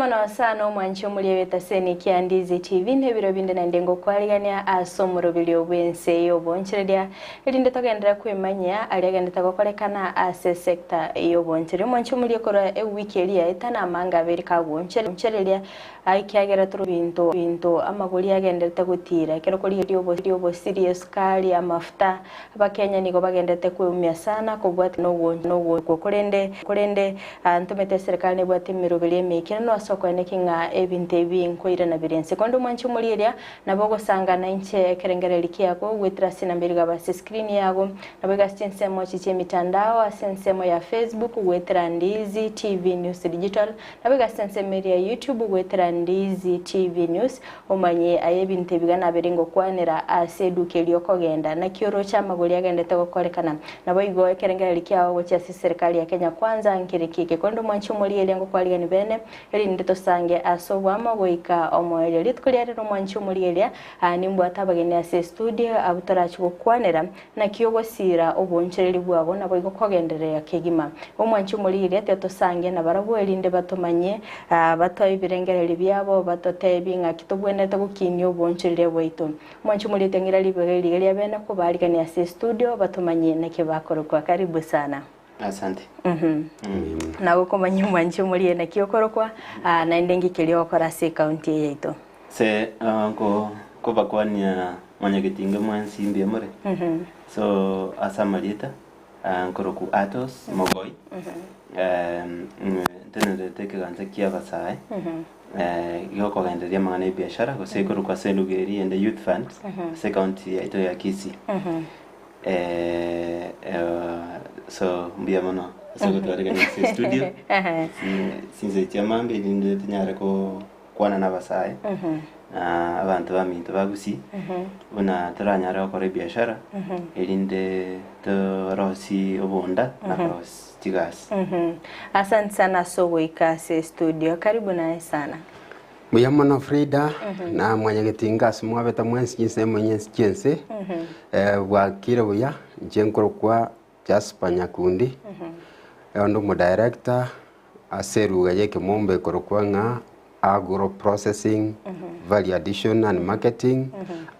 mono sana omwancho muri betaseni Kiandizi TV nebiro binde nandengo kwaligania asomuro bilio bwense yoboncheredia elinde togendera kwemanya aliagenda gukorekana ase sector yoboncheri mwancho muri kora wiki elia itana manga berika boncheredia aikiagera turu binto amagoli agendete gutira kero kuri riobo serious kali amafuta abakenya nigo bagendete kwumya sana kubwati no kurende antumete serikali ne bwati mirubili mekira no asoko nekinga ebinte binkoira na birense kondo mwanchu muliria nabogo sanga na inche kerengereri kiyako witra sina mbiriga basi screen yago naboga stensemo chiche mitandao asensemo ya Facebook witra Ndizi TV News Digital naboga stensemo ya YouTube witra Ndizi TV News omanye ayebinte bigana biringo kwanera aseduke lyokogenda na kioro cha magoli agendete gukorekana naboigo kerengereri kiyago cha serikali ya Kenya kwanza nkirikike kondo mwanchu muliria ngo kwaliga ni bene eli ndito sange asobwamo goika omoyo litkuliarero mwanchu murielia nimbo atabagene ase studio abutarachi gukwanera na kiyogo sira obonchereri bwabo nabo ikogenderera kegima omwanchu murielia teto sange na barabo elinde batomanye batoy birengereri byabo batote binga kitobwenete gukinyo obonchereri bwaito mwanchu murietengira libegeri lya bene ko baligane ase studio batomanye nake bakorokwa karibu sana. Asante. Na gukomanya mwancho muri na kiokorokwa na ndengi kilio kora se county yeito. Se ko bakwania manyagetinga mwansi mbie more. So asamalita nkoroku atos mogoi. Tenere teke ganze kia basai. Yoko genderia mangane biashara ko se korokwa se lugeri and the youth fund se county yeito ya Kisii. So mbia mono so gutware ga studio sinze chamambe linde tnyara ko kwana na basai abantu baminto bagusi una taranyara ko biashara elinde to rosi obonda na rosi tigas. Asante sana Sogoika se studio karibu naye sana. Muyamono Frida na mwanyagetinga simwabeta mwensi jinse mwenyensi jense wakira buya jenkoro kwa Jasper Nyakundi ondo mo director aseruga yeke mombe korokwa nga agro processing value addition and marketing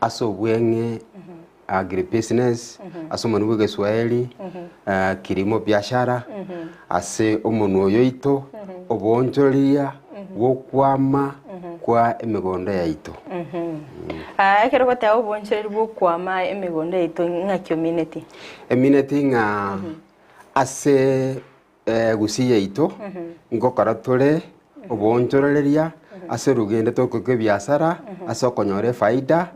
aso bwenge agri business aso manuwe Swahili kirimo biashara ase omono yoito obonjoria wokwama kwa emigondo yaito kero bata obonchereri bokwama emigondo yaito nga community nga ase gusi yaito ngokora tore obonchoreria ase rugende tokoke biashara ase okonyore faida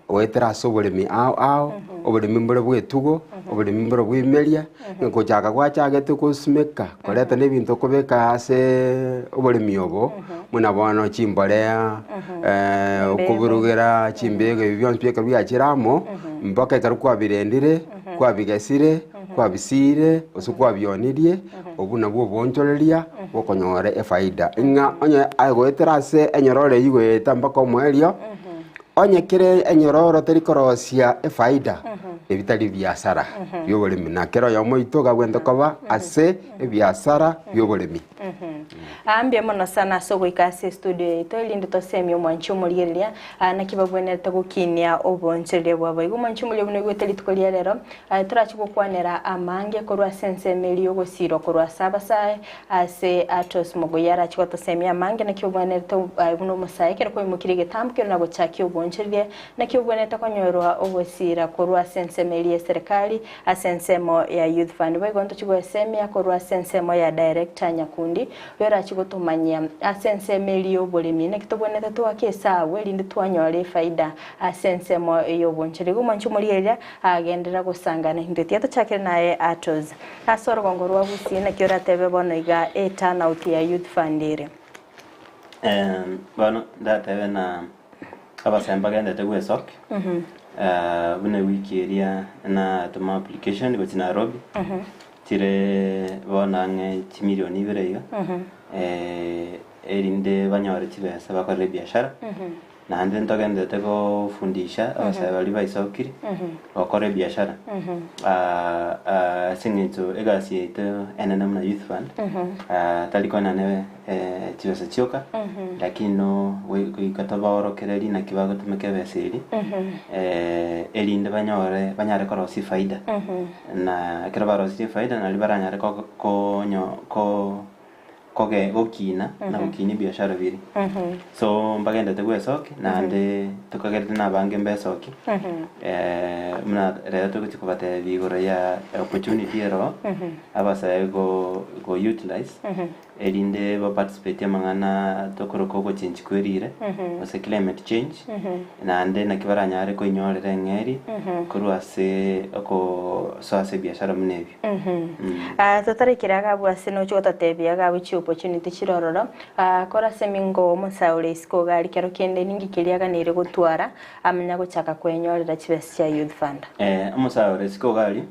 oetera ase oboremi ao oboremi mbore bwetugo oboremi mbore bwimeria ngochaka gwachagete kusimeka koreta nebinto kobeka ase oboremi obo muna bono chimborea okuburugera chimbege byonse byeka byachiramo mpaka karukwa birendire kwa bigasire kwa bisire osukwa byonirie obuna bwo bonchoreria bokonyore efaida nga onye agoetera ase enyorore yigweta mpaka omwerio onye kire enyororo terikorosia efaida ebitali biashara byoboremi na kero yomoito gagwento koba ase ebiashara byoboremi. Ambia mono sana Sogoika ase studio ito elinde tosemi omwancho murielia na kibabwenete gukinia obonchereri bwabo igo mwancho muri bune gweteli tukolia rero turachi gukwanera amange korwa sense melio gosiro korwa sabasai ase atos mogoyara chiko tosemi amange na kibabwenete buno musai kero ko mukirige tambukiro na gochaki obonchereri na kibabwenete konyorwa obosira korwa sense melio serikali asensemo ya youth fund bego nto chigo semia korwa sensemo ya director Nyakundi wera chigotumanya asense melio bolemi ne kitoboneta twakesa welinde twanyore faida asense mo yoboncheri gumanchu murieria agendera gusangana hindeti atachakira naye atos asoro gongorwa busina kyora tebe bono iga etana uti ya youth fund ire bano ndatebe na abasemba gende tegwe sok bune wiki area na tuma application go Nairobi tire bona nge chimilioni birega erinde banyore chibesa bakore biashara nandi ntogendete gofundisha abasae bari baisokiri gokora ebiashara ase eng'encho egasi yaito enene muna youth fund tari konane chibesa chioka lakini no goika tobaorokereri naki bagotumeka ebesa eri erinde banyare korosia faida na ekero barosirie faida nari baranyare gokina na gokina biashara biri so mbagendete gwesoki nande tukagerete nabange mbesoki muna rero tuguti kubatebia igoro ya opportunity ero abasae go utilize erinde ba participate amang'ana tokoroka ogochange kwerire ase climate change nande naki baranyare koinyorera eng'eri korwa ase ase biashara muna ebio totarekera gabwa ase nochi gotatebia gabwa chi opportunity chirororo kora semingo omosae isiko gari kero kende ningi keriaganire gotwara amanya gochaka kwenyorera chibesa chia youth fund omosae isiko gari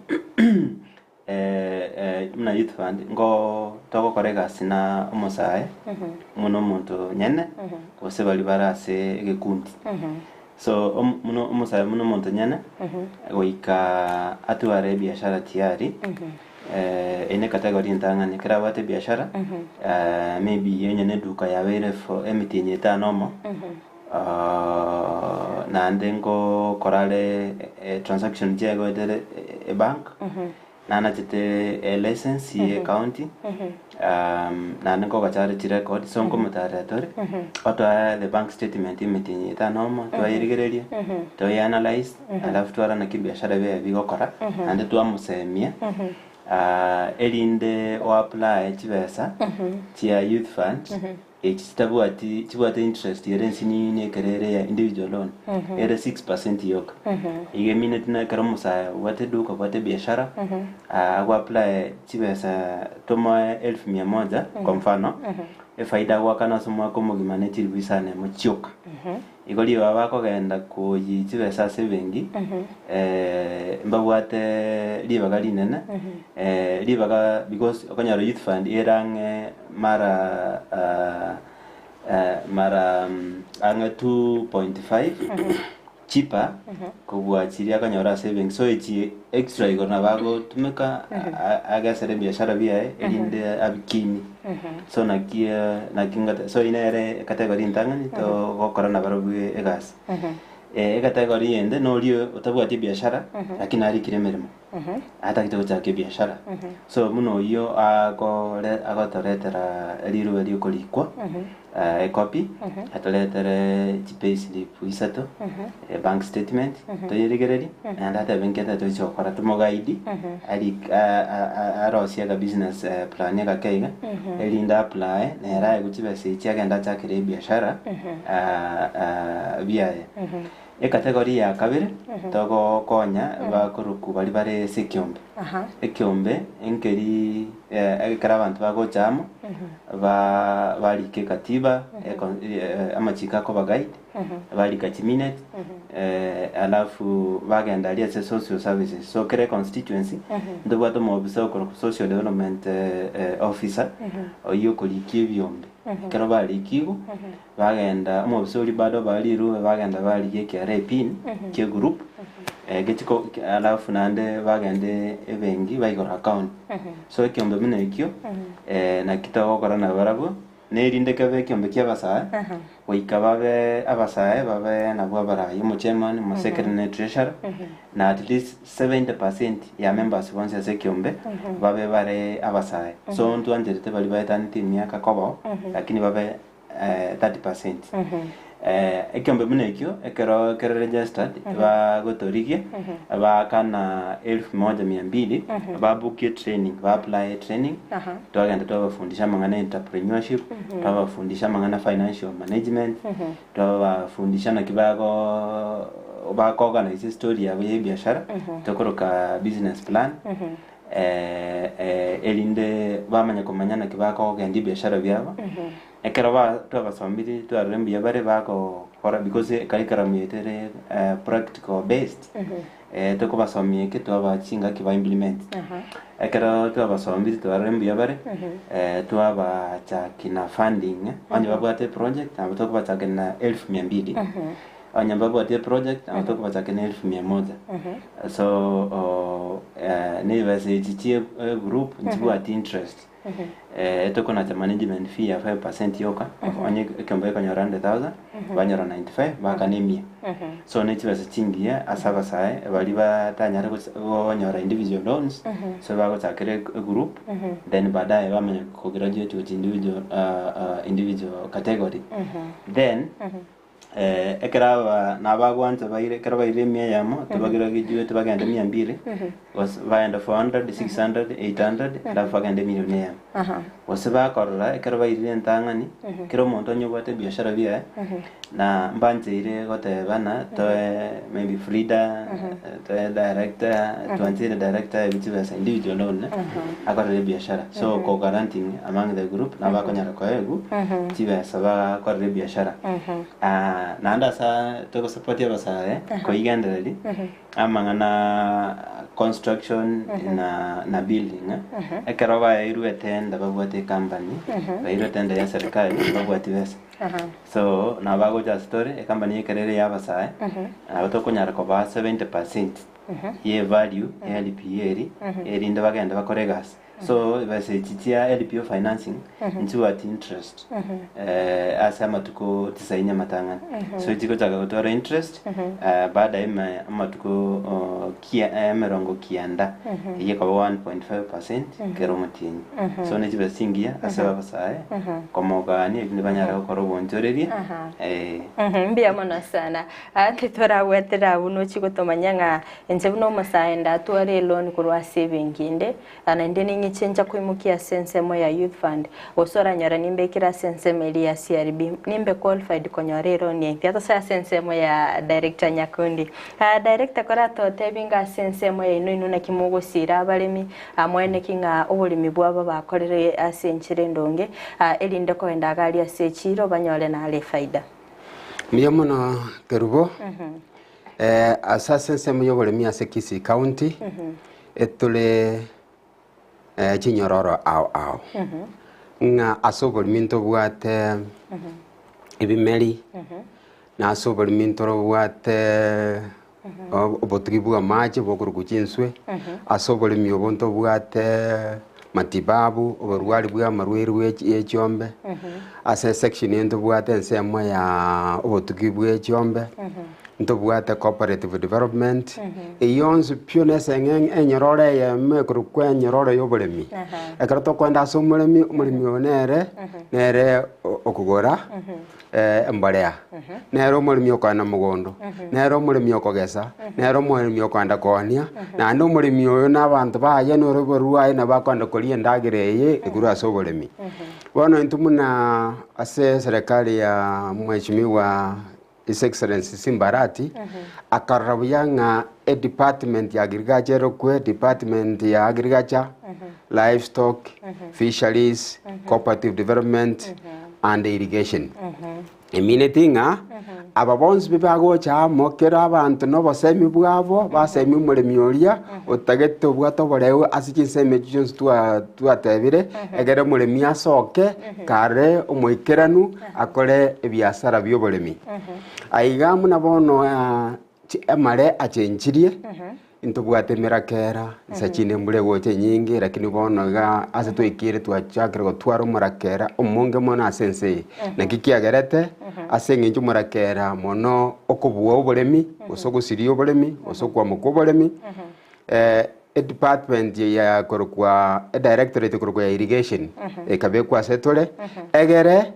muna youth fund ngo togokora egasi na omosae muno omonto nyene gose bari barase egekundi so muno omosae muno omonto nyene goika atware ebiashara tiari ene category ntang'ani kera bate biashara maybe yenye ne duka yabere for emitinye tanomo nande ngo korale transaction jego edere bank nana chete license ye county nande ngo gachare chi record so ngo mutaretori auto the bank statement emitinye tanomo twayirigererie to analyze alafu twara na kibiashara be bigokora nande twamusemia erinde o apply chibesa chia youth fund chibwate interest yerensi ni kerere ya individual loan ere 6% yoka ige minute na kero musa wate duka wate biashara agwa apply chibesa toma 1100 kwa mfano faida wakana somwa komo gimane chiribisane mochioka igoli baba kogenda kuyi chibesa sebengi mbabwate libaga linene libaga because okanyaro youth fund erange mara ange 2.5 cheaper kubwachiria kanyora savings so ichi extra igona bago tumeka agasere biashara bia elinde abikini so nakinga so inere category ntangani to gokora na barobwe egas category ende no lio utabwati biashara lakini ari kiremeremo hata kitoko chake biashara so muno iyo agotoretera liru eli kolikwa copy atoletere pay slip isato bank statement to yirigereri and hata benketa to chokora to mogaidi ali arosia ga business plan ya kaiga elinda apply nera guchibese chiagenda chakire biashara bia category ya kabiri togo konya bakuruku bari bare sekiombe ekiombe enkeri ekara abantu bagochamo bari ke katiba amachika ko bagaid bari kachiminate alafu bagenda ali ase social services so kere constituency ndo bwato mo bisa ko social development officer oyo koliki byombe kero bari kigo bagenda mo bisori bado bari ruwe bagenda bari ke pin ke group getiko alafu nande bagende ebengi baigora account so kiombe mine ikyo na kitoko korana barabo nerinde kabe kiombe kia basae oikababe abasae babe na bwabara yo chairman mo secretary treasurer na at least 70% ya members bonse se kiombe babe bare abasae so ntu anjerete bali baitani miaka kobo lakini babe 30% ekiombe mune ikyo ekero kere registered ba gotorigie ba kana 1200 ba book training ba apply training twagenda twabafundisha mangana entrepreneurship twabafundisha mangana financial management twabafundisha na kibago ba organize story ya biashara tokoroka business plan elinde bamanya kumanyana kibako gendi biashara byabo ekero ba twabasomiri twarembiye bare bako kora because curriculum yetere practical based tukubasomie ke twabachinga kiba implement ekero twabasomire twarembuya bare twabachakina funding onye babwate project abo tukubachakina 1200 onye babwate project abo tukubachakina 1100 so nibase chichie group ntibwate interest tukona cha management fee ya 5% yoka onye kembe kanyora 100,000 banyora 95 bakanemia so nechibase chingia asaba sae bali batanyara gonyora individual loans so bagochakire group then baadaye bamenya ko graduate with individual category then ekera nabagwanza baire kera baire miyamo tubagira gijuwe tubagenda 200 was baenda 400 600 800 da bagenda millionaire was bakorora ekera baire ntangani kero monto nyobate biashara bia na mbanzire gote bana to maybe Frida to director to anti director which was individual loan akorora biashara so co guaranteeing among the group na bakonyara ko egu tiba saba akorora biashara nanda sa toko support ya basa ko igenderali amangana construction na building ekero ba iru etenda babwate company ba iru etenda ya serikali babwate besa so na bago ja story e company ekerere ya basa abatokunyara ko ba 70% ye value ya LPR erinda bagenda bakore gas so base chitia LPO financing into at interest asama tuko tisainya matangana so chiko chaka kutora interest baada ya amatuko merongo kianda ye kwa 1.5% kero mutini so ne chiba singia asaba basae komo gani ni banyara ko robonjoreria mbia mono sana ante tora wetera uno chiko tomanyanga ensebuno masaenda tuare loan kurwa saving inde anaende chenja kuimukia sensemo ya youth fund osora nyara nimbe kira sensemo ya CRB nimbe qualified konyorero ni tiata sa sensemo ya director Nyakundi director kora to tebinga sensemo ya ino na kimugo sira balemi amwene kinga obulimi bwabo bakorere asenchire ndonge elinde ko enda gali asechiro banyole na ale faida miyamono kerubo asa sensemo yo bulimi asekisi county etule chinyororo au nga asobol minto bwate ibimeli na asobol minto bwate obotribu amaje bokuruku chinswe asobol miobonto bwate matibabu oborwali bwa marweru echombe ase section ento bwate nsemo ya obotukibu echombe nto bwate cooperative development eyonse pione sengeng enyorore ya mekuru kwa nyorore yobolemi ekarato kwenda somulemi umulimi onere nere okugora embalea nere umulimi okana mugondo nere umulimi okogesa nere umulimi okanda konia na ndo umulimi oyo nabantu baye noro boruaye na bakwanda kolie ndagireye iguru asobolemi bono intumuna ase serikali ya mheshimiwa His Excellency Simbarati akarabuyanga department ya agriculture kwe department ya agriculture livestock fisheries cooperative development and irrigation eminetinga ababonzi bibago cha mokera abantu no basemi bwabo basemi mulemi oria otageto bwato bolewe asikinseme jones tuatebire egere mulemi asoke kare omoikeranu akore ebiasara byobolemi aiga muna bono emare achenchirie into bwate mirakera sachine mbule goche nyingi lakini bono ga ase toikire twachakira gotwara murakera omonge mona asense na kikiagerete ase nginju murakera mono okubuwa obolemi osogusirio obolemi osokwa mukobolemi department ya korokwa directorate korokwa irrigation ekabekwa setole egere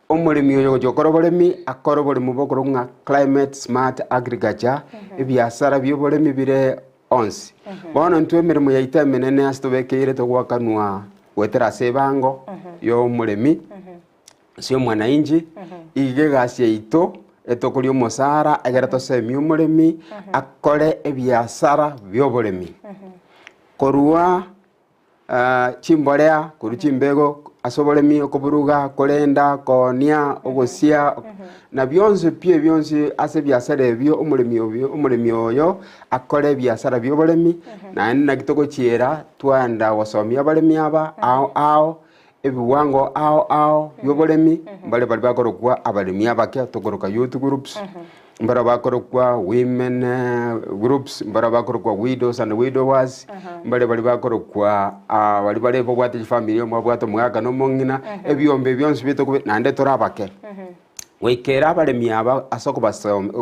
omulimi oyo jokorobolemi akorobolemi bokorunga climate smart agriculture ebiasara byobolemi bire onsi bono ntwe mirimo ya itemenene asitobekire togwakanwa wetera sebango yo mulimi sio mwananchi ige gasi yaito etokuri omosara egera tosemi omulimi akore ebiasara byobolemi korwa chimbolea kuri chimbego asoboremi okuburuga kolenda konia ogosia na byonse pie byonse ase biasara ebyo omuremi oyo akore biasara byoboremi na nina kitoko chiera twanda wasomia abaremi aba ao ebiwango ao byoboremi bali bakorokwa abaremi abake tokoroka youth groups mbara bakorokwa women groups mbara bakorokwa widows and widowers mbale bali bakorokwa bali bobwate family omwe bwato mwaga no mongina ebyombe byonse bito nande torabake wekera abaremi aba asoko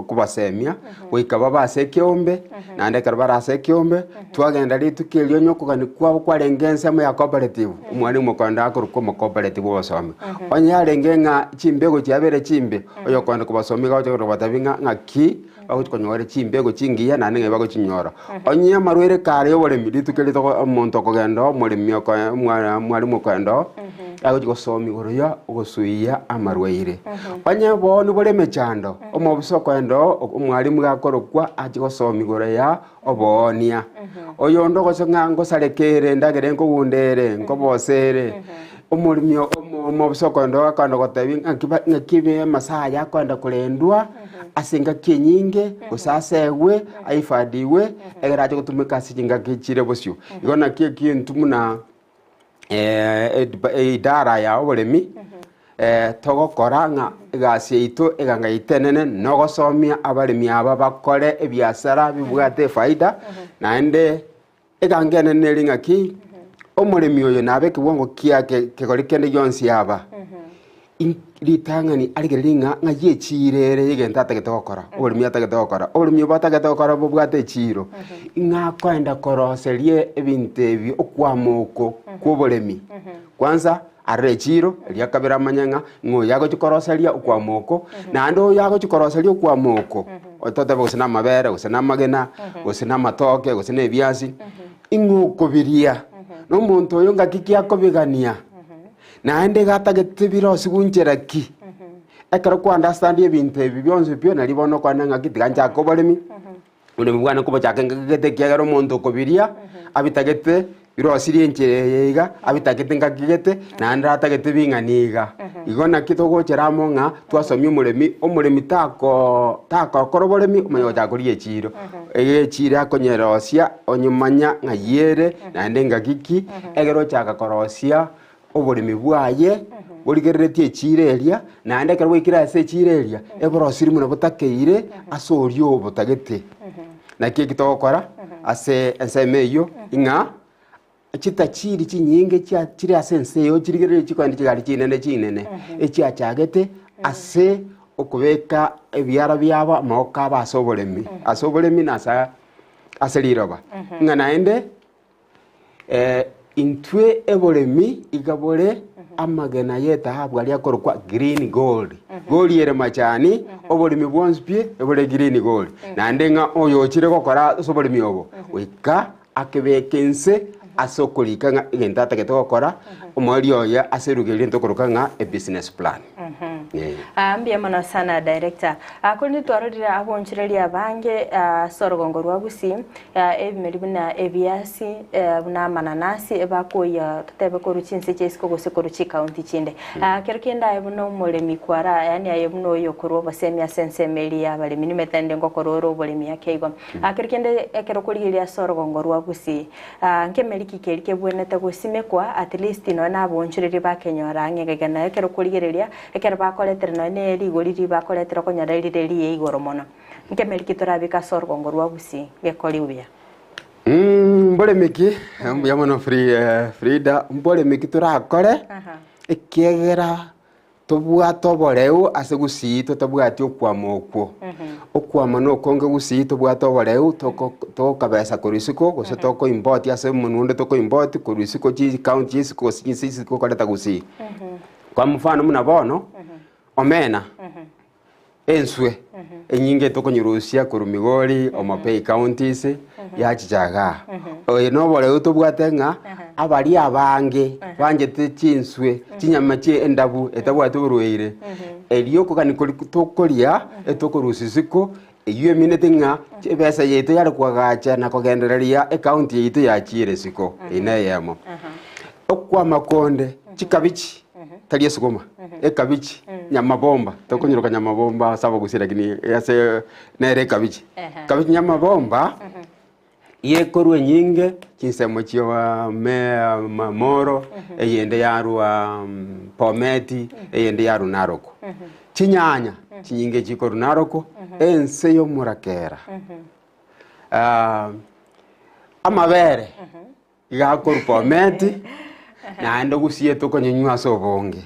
kubasemia wekaba base kyombe nande karabara ase kyombe twagenda litukilyo nyokugani kwabo kwarengense mu ya cooperative umwani mukonda akorokwa mu cooperative bosome onyarengenga chimbego cyabere chimbe oyo kwanda kubasomi gacho batabinga ngaki bakonyore chimbego chingiya nane ngeba chinyora onya marwere kare oboremi litukile to omuntu kogenda omuremi mwari mukendo ago gosomi goroya ogosuya amarweire onya bonu boreme chando omobuso kwendo omwarimu gakorokwa agosomi goroya obonia oyo ndo ngo sarekere ndagere ngo gundere ngo bosere omurimi omobuso kwendo akanda gotabi ngakibe masaya kwanda kulendwa asenga kinyinge usasewe aifadiwe egeraje gutumika sijinga kichire bosyo igona kintu muna idara ya oboremi togokora nga igasi ito eganga itenene no gosomia abaremi aba bakore ebiasara bibwate faida naende egangene neringa ki omuremi oyo nabe kibongo kiake kegorikende yonsi yaba litangani aligeringa ngaye chirere yigenta tagetokora oburimi atagetokora oburimi batagetokora bubwate chiro inga kwenda koroserie ebinte ebi okwamoko kuburimi kwanza arre chiro lyakabira manyanga ngo yago chikoroseria okwamoko nando yago chikoroseria okwamoko otote bosena mabere bosena magena bosena matoke bosena ebiasi ingo kobiria no muntu oyo ngakikia kobigania naende gatagete birosi guncheraki ekero ku understand ebintu ebi byonse byo nari bono kwana ngakitigancha koboremi ule bwana kubo chake ngagete kiagero muntu kobiria abitagete birosi riencheiga abitagete ngakigete naende atagete binganiga igona kitogo cheramo nga twasomye omuremi tako koroboremi omanyo chakorie chiro chira konyerosia onyumanya ngayere naende ngakiki egero chaka korosia oburimi bwaye burigeretie chireria naende kero wikira ase chireria eborosiri muno botakeire asorio botagete naki kitokora ase ensemeyo inga chitachiri chinyinge chiri ase enseyo chirigererie chikwandi chigari chinene echiachagete ase okubeka ebiara byabo amoka basoboremi asoboremi nasa ase liroba inga naende intwe eboremi igabore amagena yeta habwali akorokwa green gold gold yere machani oboremi bwonspie ebore green gold nandenga oyo chire gokora soboremi obo wika akebekense asokolika igenta tagetokora omwali oya aserugerie ntokoroka a business plan ambia mana sana director akundi twarorira abonchireria bange sorogongo rwagusi ebimeribuna ebiasi buna mananasi ebakoya tutebe koruchinse chesiko gose koruchi county chinde kerkenda ebuno molemi kwara yani ayebuno yokorwa basemia sensemeli abalemi nimetende ngokororo bolemi yakeigo kerkende ekerokuriria sorogongo rwagusi nkemeliki kerike bwenete gusimekwa at least no na abonchireria bakenyora ngegana ekerokuriria ekerbakoletere no ne rigoriri bakoletera konyaririre ri igoro mono nkemeliki torabika sorogongo rwagusi gekori ubya mbolemiki yamono frida mbolemiki turakore ekegera tobwa toboreu ase gusito tobwati okwamoko okwama no konge gusito bwa toboreu to kabesa korisiko gose toko import ase mununde toko import korisiko chi county isiko sisi ko koleta gusi kwa mfano muna bono omena enswe enyinge tokonyirusia kurumigori omapei counties yachichaga oyo no boreu tobwatenga abari abange banjete chinswe chinyama chi endabu etabwate uruire eliyo kokani tokoria etokorusisiko eyo minute nga ebesa yeto yari kwagacha na kogendereria account yeto ya chire siko ina yemo okwa makonde chikabichi talie sukuma ekabichi nyama bomba tokonyiruka nyama bomba sabo gusira kini yase nere kabichi kabichi nyama bomba yekorwe nyinge kinsemo chiwa moro eyende yarwa pometi eyende yaru naroko chinyanya chinyinge chikoru naroko ense yo murakera amabere igakoru pometi naende gusie tokonyenywa sobonge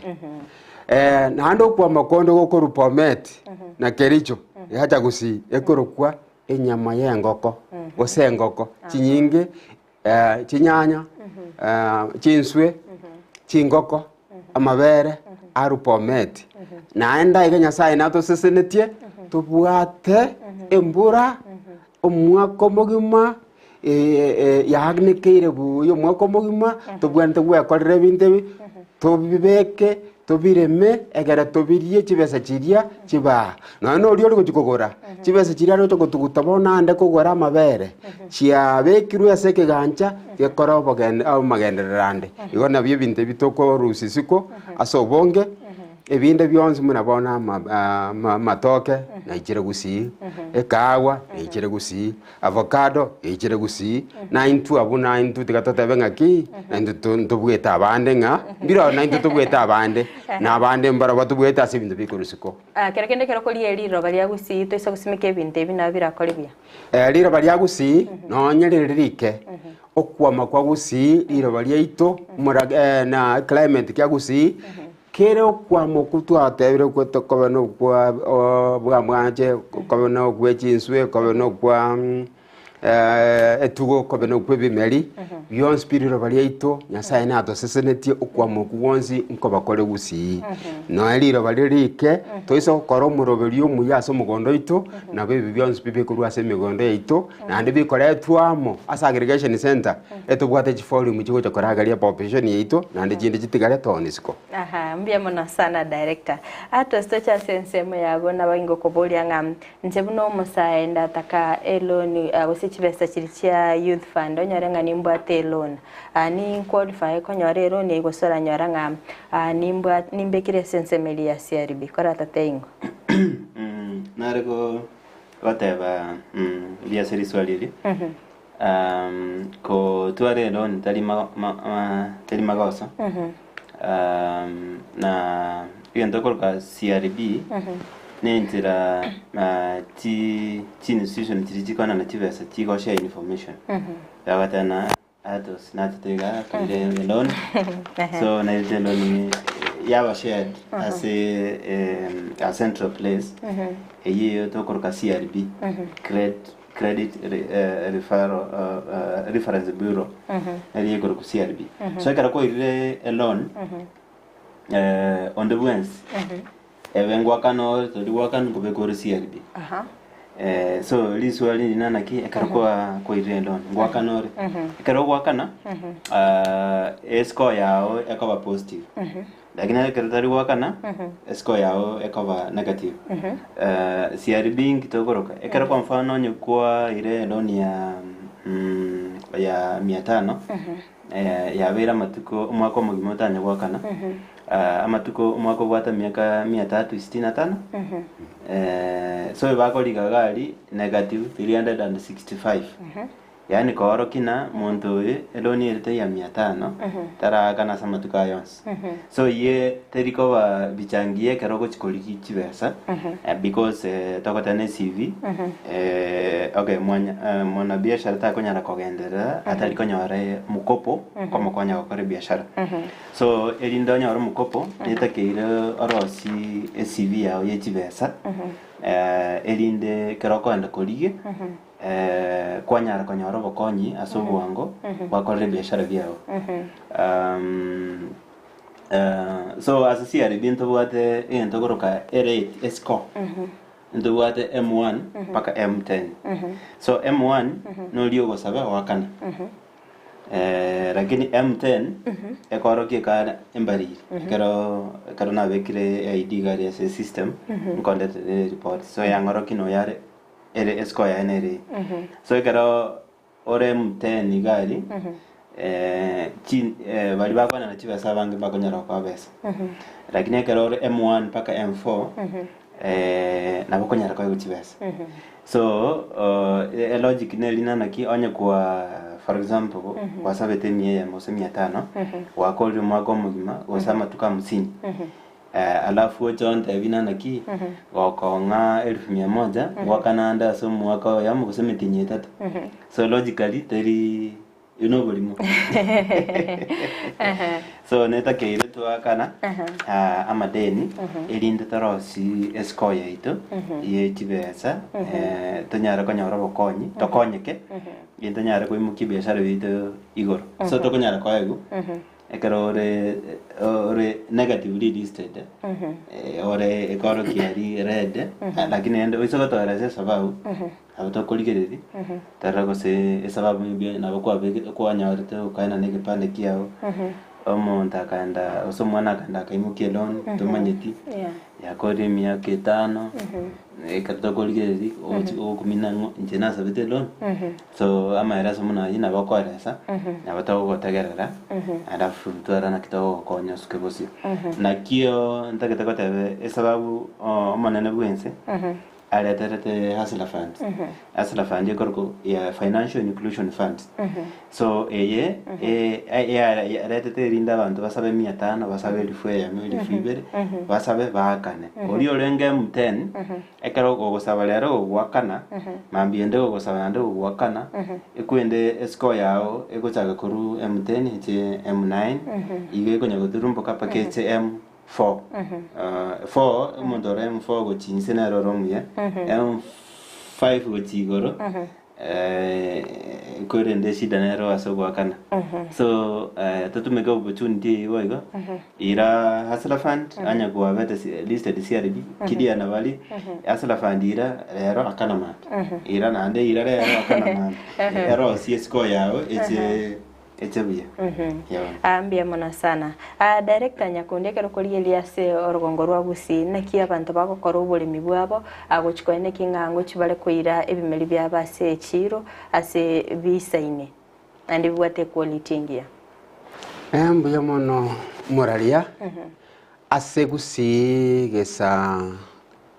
naende kwa makondo gokoru pometi na kericho yacha gusi ekorokwa enyama yengoko osengoko chinyinge chinyanya chinswe chingoko amabere aru pometi naenda igenya sai nato sesenetie tubwate embura omwako mogima yagnikeire buyo mwako mogima tubwante gwekorera bintebi tobibeke tobireme egera tobirie chibesa chiria chiba none ori ori gochikogora chibesa chiria ro togotuguta bona ande kogora amabere chia bekirwe aseke gancha gekora obogende au magendererande igo nabyo binte bitoko rusisiko asobonge ebinde byonse munabona matoke na ichire gusi ekawa ichire gusi avocado ichire gusi na intu abuna intu tikatote ngaki na intu tubweta abande nga biro na intu tubweta abande na abande mbara batubweta asibinde bikurusiko kerekende kerokoli eliro bali gusi to isa gusimike binde binabira kolibya liro bali gusi no nyererike okwama kwa gusi liro bali ito na climate kya gusi kero kwa mokutu atebire kweto kobano kwa bwa mwaje kobano kwechinswe kobano kwa etugo kobano kwebimeri byon spirito baliaito nyasaye na to sesenetie okwa moku wonsi nkobakore gusi no eliro balirike toiso koro muroberio muyaso mugondo ito na bebi byon spibe kurwa se migondo ito na ndi bikore twamo asa aggregation center etubwate chifoli mu chigo chakoragalia population ito na ndi chindi chitigare tonisiko mbia mona sana director ato stocha sensemo yabo nabango kobolia ngam ntebuno musaenda taka eloni chibesa chirichia youth fund onyorenga nimbwate loan ani qualify konyore ro ne gosora nyoranga nimbekire sensemeli ya CRB kora tateingo narego whatever dia seri swalili ko tuare loan tali magosa na yendo ka CRB nentira ti institution tirijikana na tivesa tigo share information yagatana atos natega kile loan so na ile loan yawa shared as a central place eyo to korka CRB credit reference bureau eyo korka CRB so ikara ko ile loan on the ones evengwa kano todiwakan kubekore CRB so liswali ninana ki ekarwa ko irendo ngwakanore ekarwa kana score yao ekaba positive lakini ekartari wakana score yao ekaba negative CRB ngitogoroka ekarwa mfano nyukwa ile loan ya 500 ya vera matuko mwako mugimotanya gwakana amatuko mwako bwata miaka 365 so bakoliga gali negative 365 yani koro kina muntu eloni irte ya 500 tara kana samatuka yons so ye teriko ba bichangie keroko chikoliki chibesa because tokotane CV okay mwana biashara ta konyara kogendera atari konyore mukopo komo konya gukora biashara so elindo nyoro mukopo nitakeire orosi CV yawe ye chibesa elinde keroko anda kolige kwanyara konyoro bokonyi asobwango bakorere biashara byao so as a CRB ntobwate entogoroka R8 score ntobwate M1 paka M10 so M1 no liyo gosaba wakana lakini M10 ekoroki ka embari kero na bekire ID gari as system nkonde report so yangoroki no yare ere score ya nere so kero ore M10 gari bali bakwana na chibesa bange bakonyara kwa besa lakini ekero M1 mpaka M4 nabo konyara kwa chibesa so logic ne linana ki onye kwa for example wasabete mie mose 500 wakoli mwako mugima wasama tuka 50 alafu chonte binana ki wakonga 1100 wakananda so mwaka ya mose 300 so logically teri bolimo so neta keire twakana amadeni elinde tarosi eskoya ito ye chibesa tonyara konyora bokonyi tokonyeke yentanyara koimuki biashara bito igoro so tokonyara kwaegu ekero ore negatively listed ore ekoro kiari red lakini ende isogo toerese sababu abatokoligeri tarago se sababu mbi na kwa nyawarite ukaina nege pande kiao omonta kanda osomwana kanda kaimukie loan tomanyeti yakori miaka 5 ekatokoligeri okumina njena sabete loan so ama era somuna ina bakoresa na batago gotegerera alafu twarana kitago konya sukebosi na kio ntaketa kotabe sababu omanene bwense alaterete Hustler Fund. Hustler Fund yekorko ya Financial Inclusion Fund. So aletete rinda bantu basabe 500 basabe 1000 basabe bakane. Ori orenge M10 ekero gosaba lero gwakana mambiende gosaba gwakana ekwende score yao egochaga kuru M10 je M9 iwe konya goturumbo kapakete M4 4 mondore M4 go chinsena roromye M5 go chigoro korende shida nero asogwa kana so tatumeka opportunity woigo ira Hustler Fund anya kwa bete listed CRB kidia na bali Hustler Fund ira ero akana mat ira nande ira ero akana mat ero CSco yao echebuya ambia mona sana director nyakunde kero koliye ase orugongo rwa Busi naki abantu bagokora uburimi bwabo agochikoene kingango chibale kuira ebimeli bya base echiro ase bisaine andi bwate quality ngia mbuya mono moralia ase Busi gesa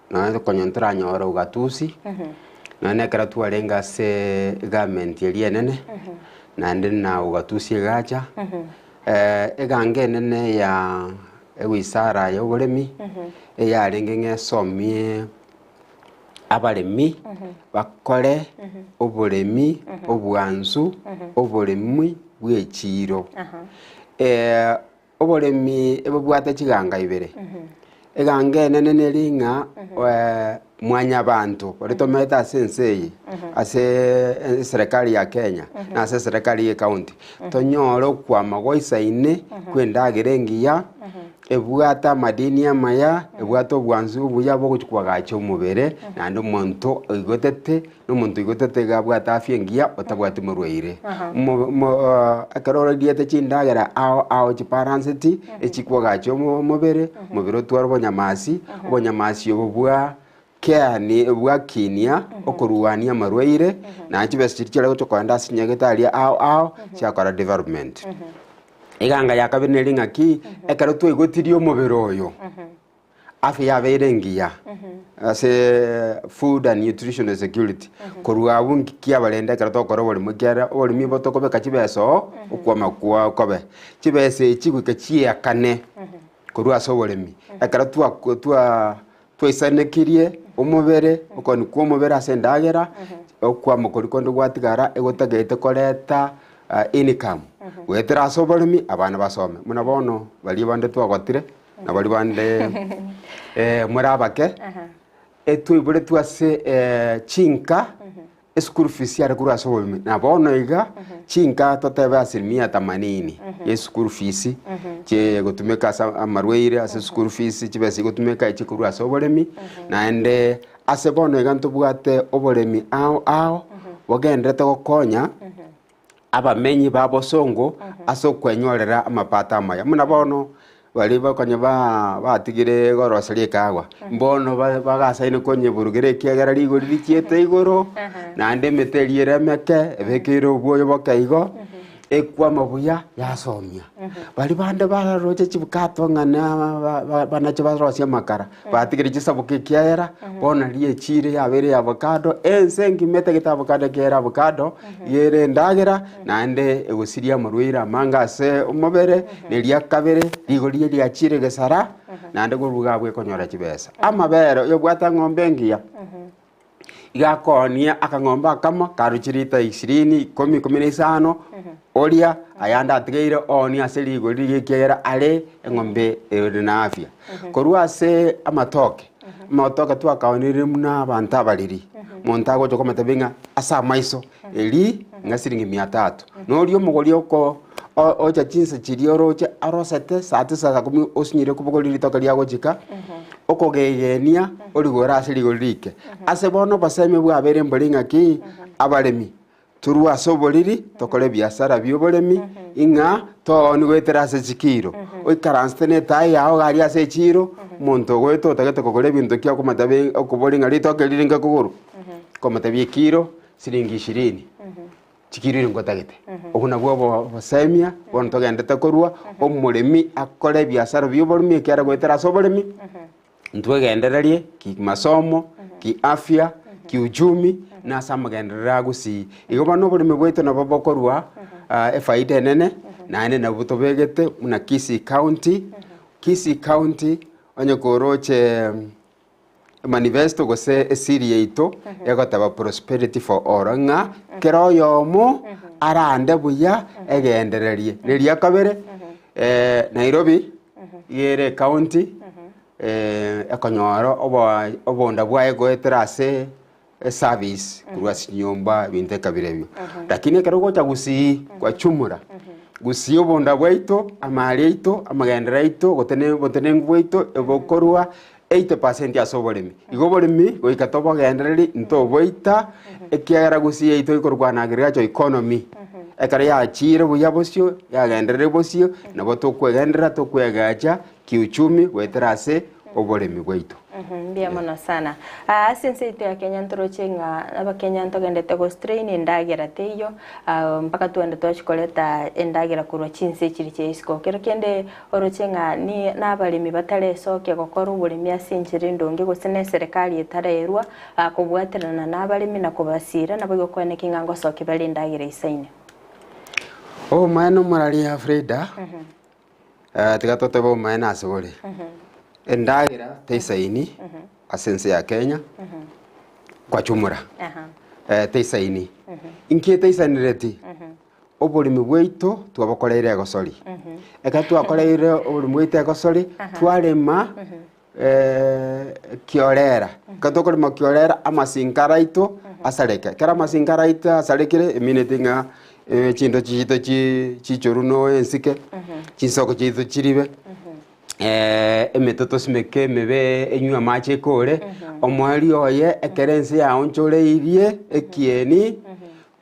na konyontra nyoro ugatusi na nekara tualenga se government yelienene nande na ugatusie gacha egange nene ya ewisara ya uburemi ya rengenge somie abaremi bakore uburemi obwanzu uburemi bwechiro uburemi ebubwate chiganga ibere egange nene ringa mwanya bantu oritometa sensei ase serikali ya Kenya na ase serikali ya county tonyoro kwa magoisaine kwenda gerengia ebwata madini amaya ebwato bwanzu buya bokuchukwa gacho mubere na ndo muntu igotete no muntu igotete gabwata afyengia otabwate murweire akarora diete chindagera ao chiparansity echikwa gacho mubere mubiro twaro bonyamasi obubwa keani bwakinia okuruwania marwaire na chibesitira gotokwanda sinyagetaria ao cyakora development iganga yakabine ngaki ekaro twigotirio mubiro oyo afya yaberengia ase food and nutritional security kurwa bungi kia balenda kara tokora boli mukera boli mibo tokobeka chibeso ukwama kwa kobe chibese chigwika chiakane kurwa so bolemi ekara twisanekirie umubere ukoni kwa umubere ase ndagera okwa mukorikondo gwatigara egotagete koreta income wetera so bolemi abana basome muna bono bali bande twagotire na bali bande murabake etwibure twase chinka school fees ya kuru aso bolemi na bono iga chinka totebe asilimia 80 ye school fees che gotumeka amarweire ase school fees chibesi gotumeka chikuru aso bolemi na ende ase bono iga ntubwate obolemi ao bogendete gokonya abamenyi babosongo aso kwenyorera amapata amaya muna bono bali bakonya batigire goroseri kagwa mbono bagasaine konye burugere kiagera ligori likiete igoro na ande meteriere meke ebekiro bwoyo bakaigo ekwa mabuya yasomia bali bande bararoche chibukato ngana banacho barosia makara batigire chisabuke kiera bona lie chire yabere avocado ensengi mete kitabukade kiera avocado yere ndagera nande egusiria marwira mangase umobere nelia kabere ligorie lia chire gesara nande guruga bwe konyora chibesa amabero yo bwata ng'ombe ngia igakonia akang'omba kama karuchirita 20 15 oria ayanda atigeire oni aseligo ligekera ale eng'ombe ere na afya korwa se amatoke twakaonire muna abantu abariri montago choko matabinga asa maiso eli ngasiringi 300 norio mugori oko ocha chinsa chirioroche arosete sate sasa kumi osinyire kubogoriri tokaria gochika okogegenia origora asirigorike ase bono baseme bwabere mbolinga ki abaremi turwa soboriri tokore biashara byoboremi inga to ni gwetera ase chikiro oikaranstene tai yao gari ase chiro monto gweto tagete kokore bintu kya komatabe okubolinga ritoke kuguru komatabie kiro siringi 20 chikiro ngotagete okuna bwo basemia bono togendete korwa omuremi akore biashara byoboremi kyara gwetera soboremi ntwegendererie ki masomo ki afya ki uchumi na samagenderera gusi igo bano buri mebweto na babokorwa faida nene na ene na butobegete muna Kisii County onye koroche manifesto gose esiri yeito yagotaba prosperity for all nga kero yomo arande buya egendererie neria kabere Nairobi yere county ekonyoro obonda bwae goetera ase service kurwasi nyomba binte kabirebyo lakini kero gocha Gusii kwa chumura Gusii obonda bwaito amali ito amagendera ito gotene ngwaito ebokorwa 80% asoboremi igoboremi goikatobo gendereri ntoboita ekiagera Gusii ito ikorwana agriculture economy ekare ya chire buya bosio ya genderere bosio nabo tokwegendera tokwegacha kiuchumi gwetera ase oboremi bwaito mbia mono sana since ito ya Kenya ntoroche aba Kenya ntogendete go strain endagera teyo mpaka tuende tochikoleta endagera kurwa chinse chiri cheisiko kero kende oroche ni nabalimi batale soke gokora oboremi asinchire ndonge gosene serikali etarerwa kubwaterana nabalimi na kubasira nabo gokwene kingango soke bali endagera isaine maeno morali Frida tigatote bo maena asogore endagera teisaini asense ya Kenya kwa chumura teisaini inkie teisanireti oborimi bwaito twabokoreire gosori eka twakoreire oborimi bwaito gosori twarema kiorera katokorima kiorera amasinkara ito asareke kera masinkara ito asarekire eminetinga chindo chito chichoruno ensike chinsoko chito chiribe emetoto simeke mebe enywa mache kore omwali oye ekerense ya onchoreirie ekieni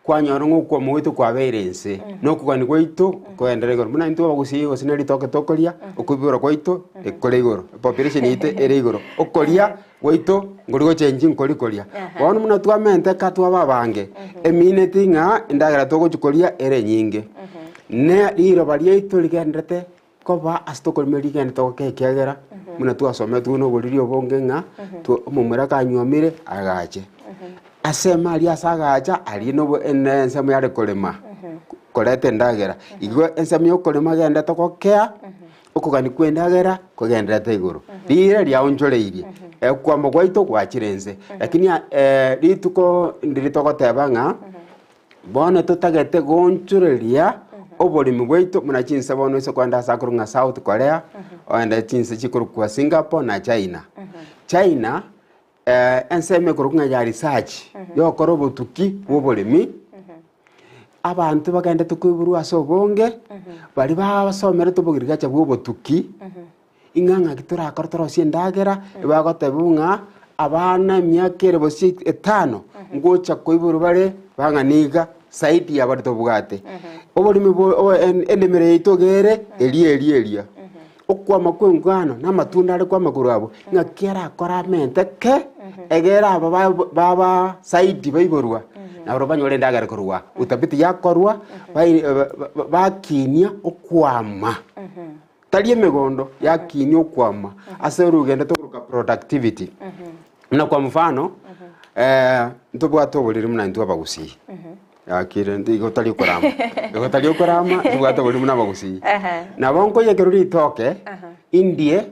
kwanyorongo kwa mwito kwa berense nokugani kwaito koendere goro muna into bagusiye gosineri toke tokoria okubura kwaito ekore igoro population ite ere igoro okoria kwaito ngorigo change nkori koria bono muna twamente katwa babange emineti nga indagera togo chikoria ere nyinge ne iro baria ito ligendete koba astokolmeri gende toke kiagera muna twasome tuno boriri obonge nga mumura kanywamire agache asema ali asagacha ali no ensemo yare kolema kolete ndagera igwe ensemo yokolema gende tokokea okugani kwendagera kogendete iguru lire lya onchoreirie kwa mogwaito kwachirense lakini rituko ndiritokoteba nga bona tutagete gonchoreria oborimi bwaito muna chinse bono iso kwanda sakurunga South Korea oenda chinse chikuru kwa Singapore na China enseme kurunga ya research yokoro botuki oborimi abantu bagenda tukuburu asobonge bari basomere tubugirika cha botuki inganga kitura akortoro siendagera bagotebunga abana myaka ere bosi 5 ngocha koiburu bare banganiga saidi ya barito bugate oborimi endemere itogere elia okwa makwengano na matunda ari kwa makuru abo ngakera akora mente ke egera baba saidi baiborwa na banyore ndagera korwa utabiti yakorwa bakinia okwama taliye megondo yakinia okwama ase rugenda tukuruka productivity na kwa mfano ntubwate obuliri muna ntwa bagusi yakire ndigotali okorama tubwate obuliri muna bagusi na bonko yekeruri itoke indie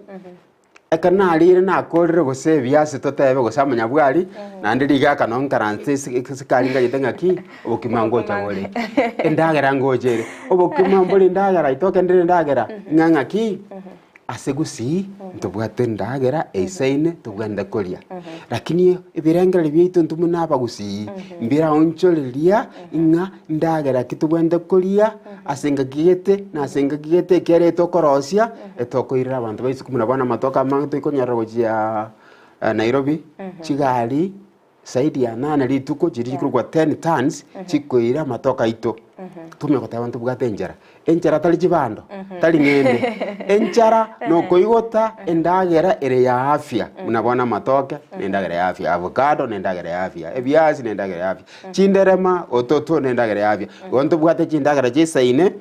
ekanalire nakorire gose biase totebe gosamanya bwari nande ligaka non karanse sikalinga yitengaki obukimango chagore endagera ngojere obukimambo ndagera itoke ndire ndagera ngangaki asegusi ntubwate ndagera eisaine tugenda kolia lakini ibirengera biyitu ntumuna bagusi mbira oncholelia inga ndagera kitugenda kolia asenga gigete kere tokorosia etokoirira abantu baisi kumuna bana matoka manto ikonyara gojia Nairobi chigali saidi ya 8 lituko jiri kurwa 10 tons chikoira matoka ito tume ko tabantu bugate enjara tali jibando tali ngende enjara no koigota endagera ere ya afya munabona matoke nendagera ya afya avocado nendagera ya afya ebiazi nendagera ya afya chinderema ototo nendagera ya afya gonto bugate chindagera jisaine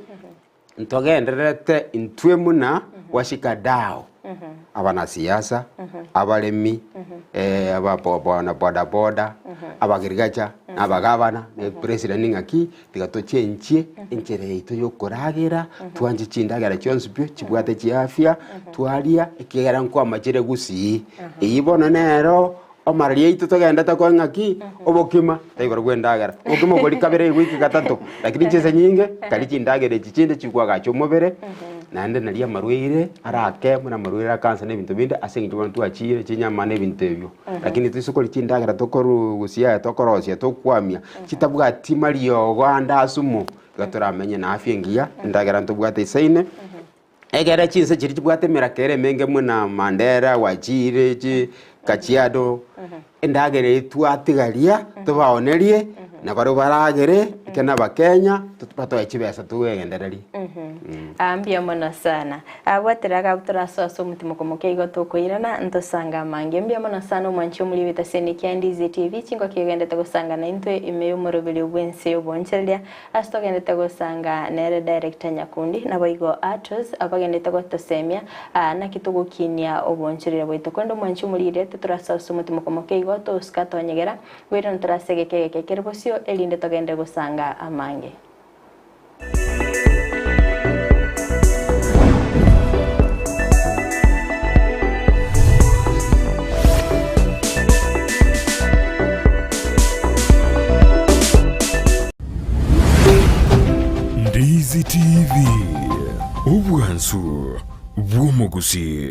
ntogenderete intwe muna washika dao abana siasa abalemi abapopona boda abagirigacha abagabana president ngaki tigatochenchie enchere ito yokoragira twanje chindagera chonsbyo chibwate chiafya twalia ikigera nkwa machire gusi eyibona nero omararia ito togenda takwa ngaki obokima taigora gwendagera obokima boli kabere wiki gatatu lakini chese nyinge kali chindagera chichinde chikwaga chomobere nande nalia marwire arake muna marwire kansa ne bintu binde asengi bantu achire chinyama ne bintu ebyo lakini tusuko lichindagera tokoru gusia tokorosia tokwamia chitabwa timario gwanda asumu gatoramenye na afya ngia ndagera ntubwate isaine egera chinse chiri chibwate mirakere menge muna Mandera wajire chi Kachiado endagere twatigaria tubaonerie na baro baragere kena bakenya tutpato echibesa tugendereri ambia mono sana abwatiraga turasoso mutimo komokeigo tokoirana ntosanga mange mbia mono sana mwancho muri bita seni Kiandize TV chingo kigendete gusanga na intwe imeyo morobili bwense obonchelia astogendete gusanga nere director Nyakundi na boigo artos abagendete gotosemia na kitugo kinia obonchelia boito kondo mwancho muri rete turasoso mutimo komokeigo toskato nyegera wera ntrasege kekerbosio elinde togende gusanga amange Ndizi TV ubwansu bw'umuguzi.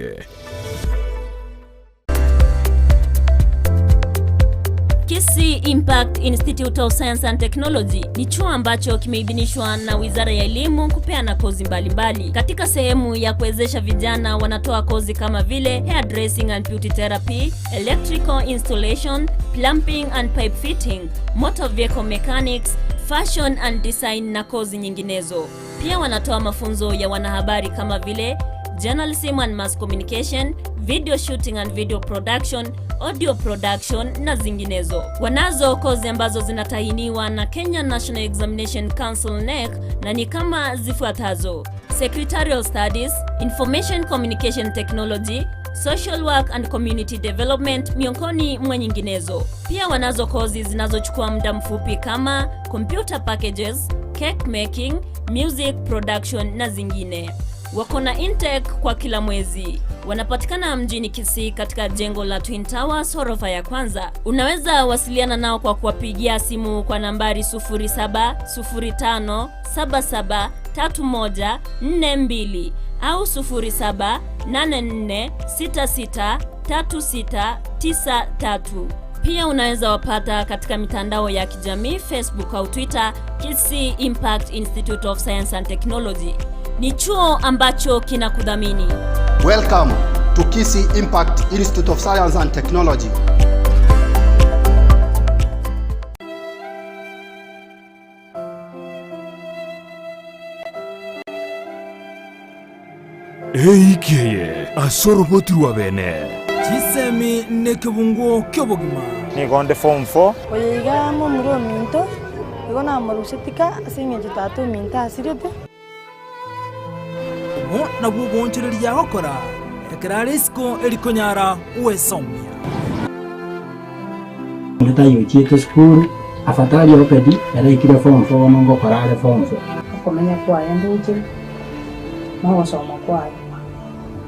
Kisii Impact Institute of Science and Technology ni chuo ambacho kimeidhinishwa na Wizara ya Elimu kupeana kozi mbalimbali. Katika sehemu ya kuwezesha vijana wanatoa kozi kama vile hairdressing and beauty therapy, electrical installation, plumbing and pipe fitting, motor vehicle mechanics, fashion and design na kozi nyinginezo. Pia wanatoa mafunzo ya wanahabari kama vile journalism and mass communication, video shooting and video production, audio production na zinginezo. Wanazo kozi ambazo zinatahiniwa na Kenya National Examination Council NEC na ni kama zifuatazo: Secretarial Studies, Information Communication Technology, Social Work and Community Development miongoni mwa nyinginezo. Pia wanazo kozi zinazochukua muda mfupi kama Computer Packages, Cake Making, Music Production na zingine. Wako na intake kwa kila mwezi. Wanapatikana mjini Kisii katika jengo la Twin Towers ghorofa ya kwanza. Unaweza wasiliana nao kwa kuwapigia simu kwa nambari 0705773142 au 0784663693. Pia unaweza wapata katika mitandao ya kijamii Facebook au Twitter Kisii Impact Institute of Science and Technology. Ni chuo ambacho kinakudhamini. Welcome to Kisii Impact Institute of Science and Technology. Eikeye asoroboti wa bene Chisemi nekebungo kyobogima Nigonde form 4 Oyiga mo muro minto na marusetika asinge jitatu minta asirete mo na bubonchereria gokora ekera risiko erikonyara uesomia Leta yochite school afatari opedi era ikire form 4 nongo korale form 4 komenya kwa yanduche no soma kwa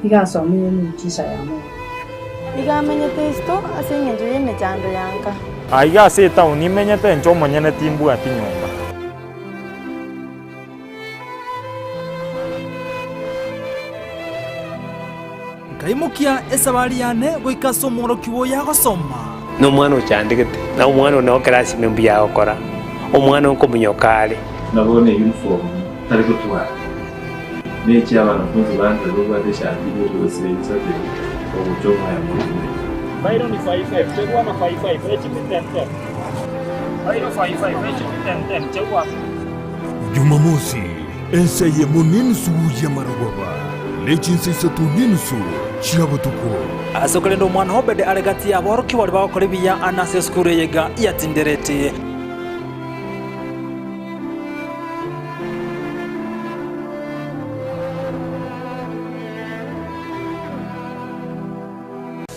igasomie ni chisa ya mo igamenye testo asinge nje mechando yanka aiga se tauni menyete ncho monyene timbu ati nyumba kaimukia esabari yane goika somoro kiwo ya gosoma no mwana ochandikete na mwana no class member ya okora omwana onkomunyokale nabone uniform tari kutwa nechi abanafunzi banje rubade shambire rwose isate obuchoma ya mwini bairo ni 55 chegwa na 55 echi ni 10 bairo 55 echi ni 10 chegwa Jumamosi enseye muninsu ya maragwaba lechinse isatu ninsu chiabatuko asokolendo mwana hobede aregati ya boroki wali bakore biya anase skure yega yatinderete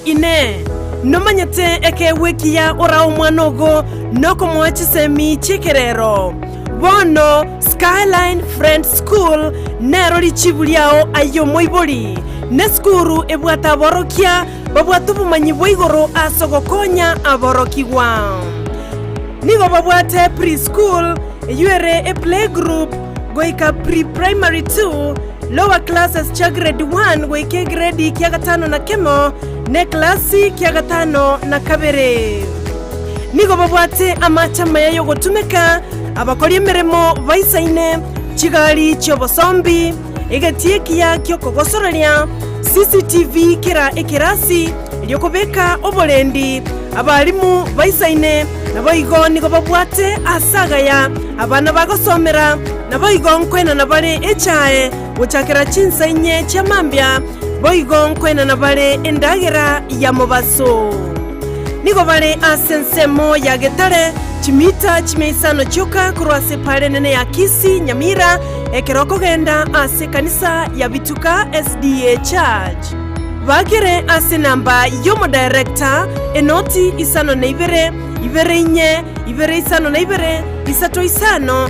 ine nomanyete ekewekia ora omwana ogo nokomwachisemi chikerero bono Skyline Friends School nero lichibuliao ayo moiboli ne skuru ebwata aborokia babwata obumanyi bwa igoro asogokonya aborokiwa nigo babwate preschool eyuere e playgroup goika pre-primary 2 lower classes cha grade 1 goike grade kia gatano na kemo ne klasi kia gatano na kabere nigo babwate amachama yayo gotumeka abakora emirimo baisaine kigali cy'obosombi egatiekia kyokogosororia CCTV kira ekirasi eryokobeka oborendi abalimu baisaine naboigo nigo babwate asagaya abana bagosomera naboigo nkwena nabare echae gochakira chinsa inye chamambya boigo nkwena nabare endagera ya mobaso nigo bare asensemo ya getare chimita chimeisano choka kurwase pale nene ya Kisi Nyamira ekeroko genda ase kanisa ya Bituka SDA Church bagere ase namba yomo director enoti isano na ibere inye ibere isano na ibere isato isano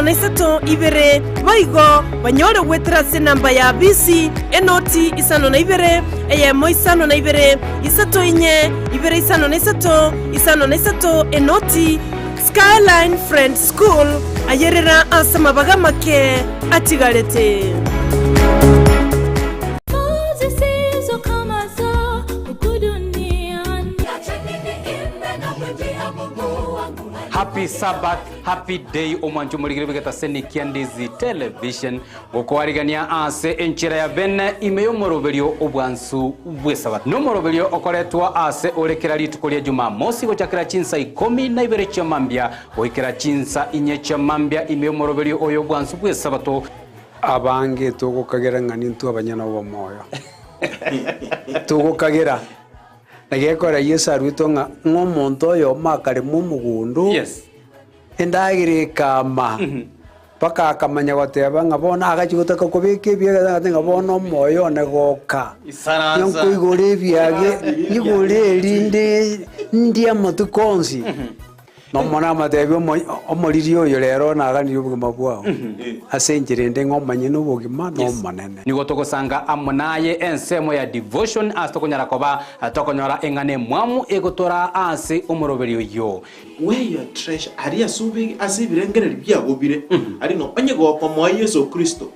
na isato ibere baigo banyore wetra ase namba ya BC enoti isano na ibere eyemo isano na ibere isato inye ibere isano na isato enoti Skyline Friends School ayerera asama bagamake atigarete Happy Sabbath, happy day omwanju muligire bigata seni Kiandizi television gukwarigania ase enchira ya bene imeyo moroberio obwansu bwesabat no moroberio okoretwa ase orekera litukolia Jumamosi gochakira chinsa 12 cha mambia goikira chinsa inye cha mambia imeyo moroberio oyo bwansu bwesabato abange tugukagera ngani ntu abanyana bo moyo tugukagera nagekora Yesu arwito nga ngomonto yo makare mu mugundu yes endagire kama paka akamanya goteba nga bona agachigotaka kubike bya nga bona moyo negoka yonko igore byage igore linde ndia matukonsi no mona matebyo omoririo yo rero naganire ubugima bwao asenjire ndengo manye n'ubugima no manene nigo togosanga amunaye ensemo ya devotion astokonyara koba atokonyora engane mwamu egotora ase omoroberio yo where your treasure ari asubi asibirengere byagobire ari no onye goko mwa Yesu Kristo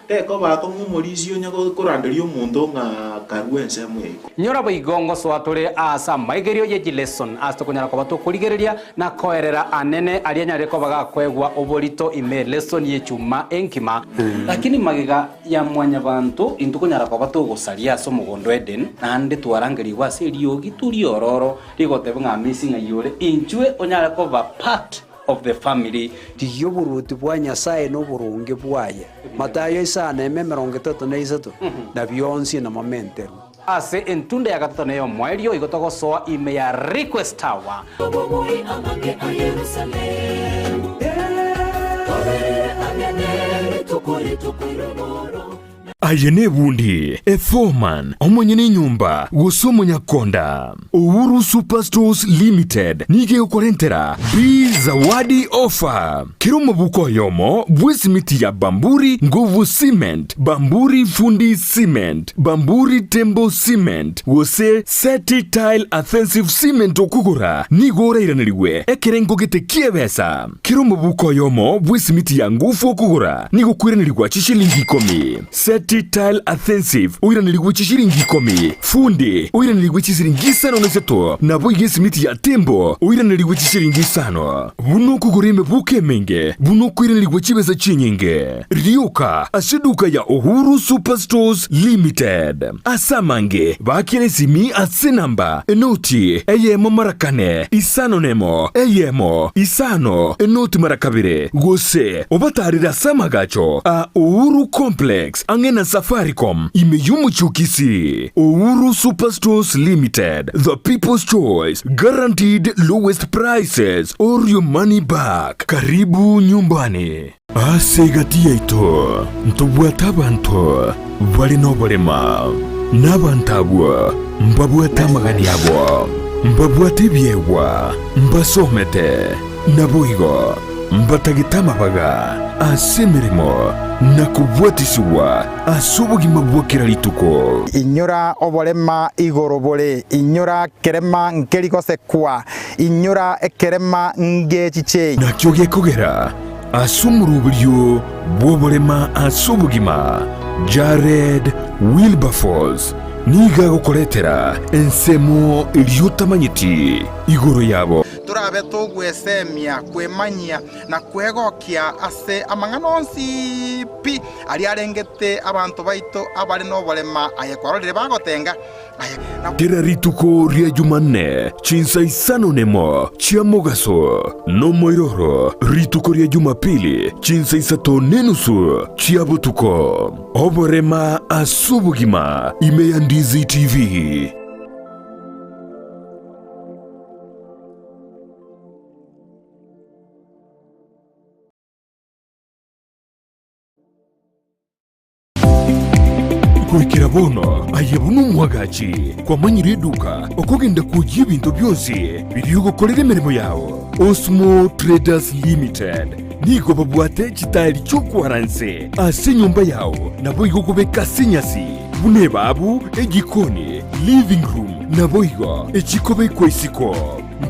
teko bako ngumolizio nyago koranderio mundo nga karwense mwe nyora boigongo swatore asa maigerio ye lesson astokonyara koba to kurigereria na koerera anene alianyare ko baga kwegwa oborito ime lesson ye chuma enkima lakini magiga ya mwanya bantu intukonyara ko bato gosaria so mugondo Eden nande twarangeri wase riogi turi ororo rigotebe nga missing ayore inchwe onyara ko ba part of the family tiyo buruti bwa Nyasaye no burunge bwaye Matayo 5:33 na byonsi na momentero ase entunda ya gatatu nayo mwerio igotogosoa ime ya request tower ayene bundi efoman omonyene nyumba wosomo nyakonda Uhuru Superstores Limited nige ukorentera bi zawadi offer kirumo buko yomo bwisimiti ya Bamburi nguvu cement Bamburi fundi cement Bamburi tembo cement wose seti tile offensive cement okugura nigora iraniriwe ekerengo gete kiebesa kirumo buko yomo bwisimiti ya nguvu okugura nigukwiranirirwa chishilingi 10 seti tile offensive uiranirigwe chishiringi 10 fundi uiranirigwe chishiringi 5 nabo yesimiti ya tembo uiranirigwe chishiringi 5 buno kugurime buke menge buno kuiranirigwe chibeza chinyinge ryoka asiduka ya Uhuru Superstores Limited asamange bakire simi asenamba enoti eyemo marakane isano nemo eyemo isano enoti marakabire gose obatarira samagacho a Uhuru Complex angena Safaricom imeyumu chukisi Uhuru Superstores Limited, the people's choice, guaranteed lowest prices or your money back. Karibu nyumbani. Asegatia ito ntobwata bantu bali nobolema nabantabwa mbabwata magani yabo mbabwate byewa mbasomete naboigo mbatagitama baga asemirimo nakubwatisiwa asubugima bwokera lituko inyura obolema igorobole inyura kerema nkelikosekwa inyura ekerema ngechiche nakyoge kogera asumuruburyo bwobolema asubugima Jared Wilberforce niga gukoretera ensemo iliyotamanyiti igoro yabo turabe tugwesemia kwemanyia na kwegokia ase amanganonsi pi ali arengete abantu baito abali no bolema ayekwarorire bagotenga kera rituko ria Jumanne chinsa isano nemo chia mogaso no moiroro rituko ria Jumapili chinsa isato nenusu chia butuko oborema asubugima Imeyandizi TV. Kwekera bono ayebunu mwagachi kwa manyire duka okugenda kujya ibintu byose biri gukorera imirimo yawo Osmo Traders Limited nigo babwate chitali cyo kwaranse ase nyumba yawo nabo igokubeka sinyasi bune babu egikoni living room nabo igo echikobe kwesiko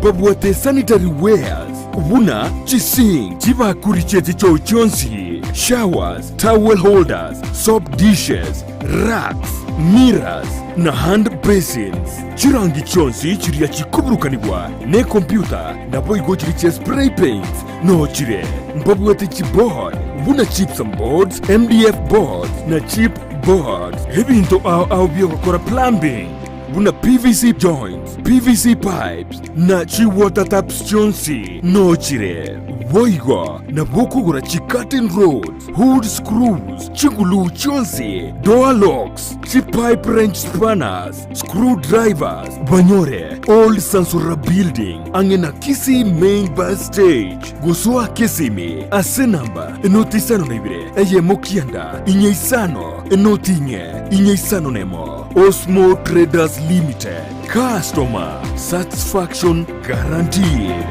babwate sanitary wares buna chising chibakuri cheti cyo chonsi showers towel holders soap dishes racks mirrors na hand basins chirangi chonsi chiria chikuburukanibwa ne computer nabo igo chiri spray paints no chire mbabwate chipboard buna chips and boards MDF boards na chip boards ebintu au byokora plumbing buna PVC joints PVC pipes na chi water taps chonsi no chire boigo na bokugura chi curtain rods hood screws chingulu chonsi door locks chi pipe wrench spanners screwdrivers banyore old Sansura building angena Kisi main bus stage gusua Kisimi asenamba enotisano nebire eye mokianda inyeisano enotinye inyeisano nemo Osmo Traders Limited. Customer satisfaction guaranteed.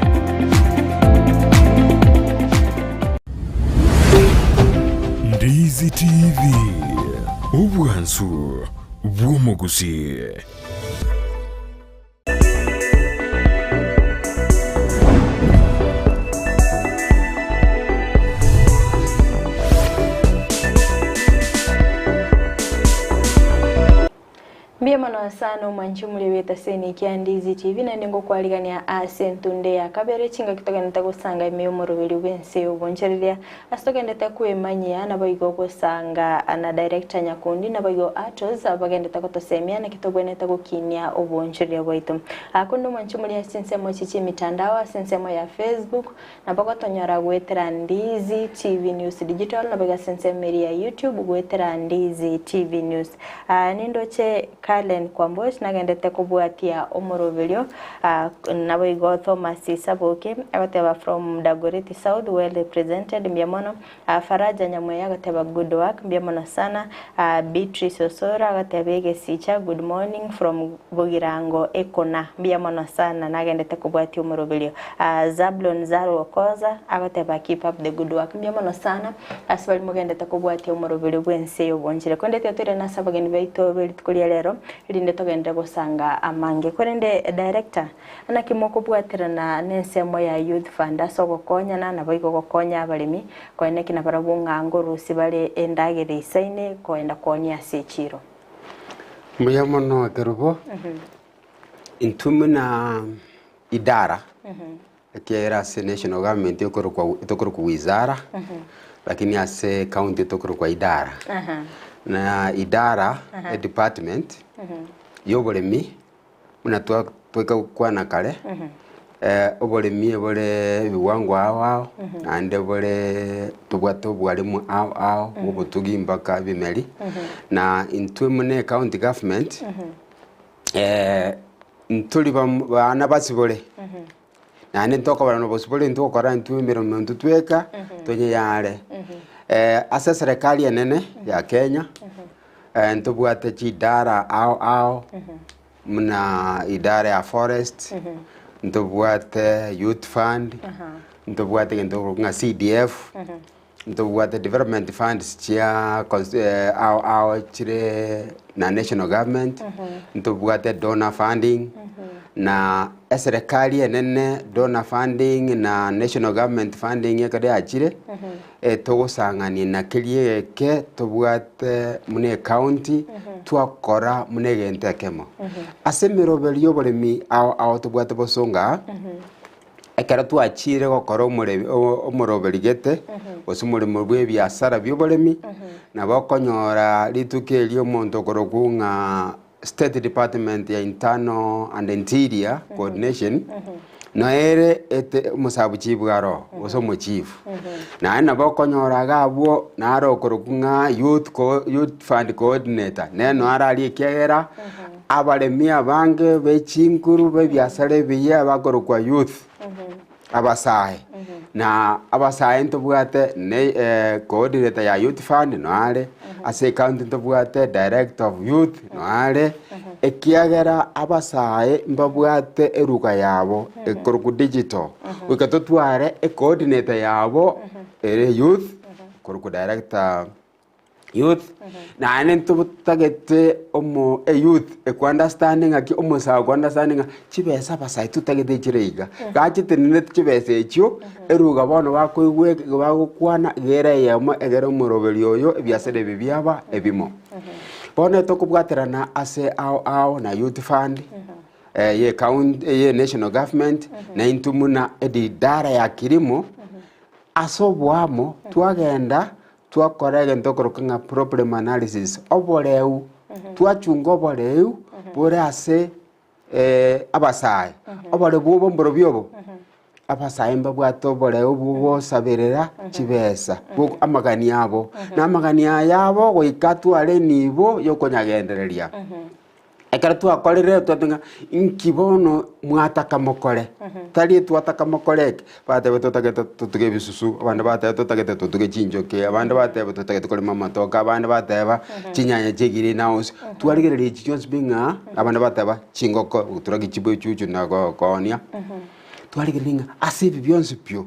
Ndizi TV. Ubwansu bw'omugusi. Mbiamano sana mwanchumuli weta seni Kiandizi TV na ndingo kwaligania asentunde ya kabere chinga kitoka nitako sanga imeyomoro wili wense uboncherelia astoka ndeta kuemanyia na baigo kusanga ana director nyakundi na baigo atos abaga ndeta kutosemia na kitobwe ndeta kukinia uboncherelia waitum akundo mwanchumuli ya sinsemo chichi mitandao sinsemo ya Facebook na bako tonyora wetera Ndizi TV News Digital na baga sinsemo ya YouTube wetera Ndizi TV News nindoche Kalen Kwamboch nagendete kubwatia omoroberio nabo igo Thomas Saboke agateba from Dagoretti South well represented mbiamono Faraja Nyamoya agateba good work mbiamono sana Beatrice Osora agateba Egesicha good morning from Bogirango Ekona mbiamono sana nagendete kubwatia omoroberio Zablon Zaro Okoza agateba keep up the good work mbiamono sana asbali mugendete kubwatia omoroberio bwense yobonjire kondete tore na sabageni baito belitukulia lero rinde togende gosanga amange korende director anakimoko bwatira na nensemo ya youth fund asogokonya na boigo gokonya abalimi koene kina barabunga ngorusi bale endagere isaine koenda konya sechiro muyamono kerubo intumuna idara kera se national government yokoro kwa wizara lakini ase county tokoro kwa idara na idara a department yobolemi muna tweka kwana kale obolemi bole biwango awo ande bole tubwato bwalimu awo obutugi mpaka bimeli na intumune county government ntuli bana basibole nane ntoko bana basibole ntokora ntumiro muntu tweka tonye yale asa serikali nene ya Kenya ntubwate chidara ao muna idara ya forest ntubwate youth fund ntubwate nga CDF ntubwate development funds chia ao chire na national government ntubwate donor funding na serikali nene donor funding na national government funding yakade achire togosangani na kilie ke tobwate mune county twakora mune gente kemo asemero belio bolemi ao tobwate bosonga ekara twachire gokora omorobeligete osumurimo bwe biasara byobolemi na bakonyora litukeli omonto korokunga State Department ya Internal and Interior Coordination no ere ete musabu chibwaro oso mu chief na ana bakonyora gabo na aro korokunga youth fund coordinator neno arali kera abalemi abange bechinkuru bebyasare biye bakorokwa youth abasaye na abasaye ntobwate ne coordinator ya youth fund no ale ase county ntobwate director of youth no ale ekiagera abasaye mbabwate eruka yabo ekoroku digital ukatotware coordinator yabo ere youth koroku director youth na ane tugete omo youth understanding aki omo sa understanding chibesa basai tutagete chireiga gachite ne chibesa echo eruga bono bakoigwe bagokwana gere yamo egere omoroberi oyo ebiasere bibyaba ebimo bono tokubwaterana ase ao na youth fund ye county ye national government na intumuna edidara ya kirimo asobwamo twagenda twakorege ntokorokinga problem analysis oboreu twachunga oboreu bore ase abasaye obore bubo mborobyobo abasaye mbabwato oboreu bubo sabirira chibesa buko amagani yabo na amagani yabo goikatware nibo yokonyagendereria ekara twakorire twatenga inkibono mwataka mokore tali twataka mokore bate betotagete tutuge bisusu abandi bate tutagete tutuge chinjoke abandi bate tutagete kole mama toka abandi bate chinyanya jegiri naos twarigereri chichons binga abandi bate chingoko turagi chibo chuchu na konia twarigereringa asibi byonse pyo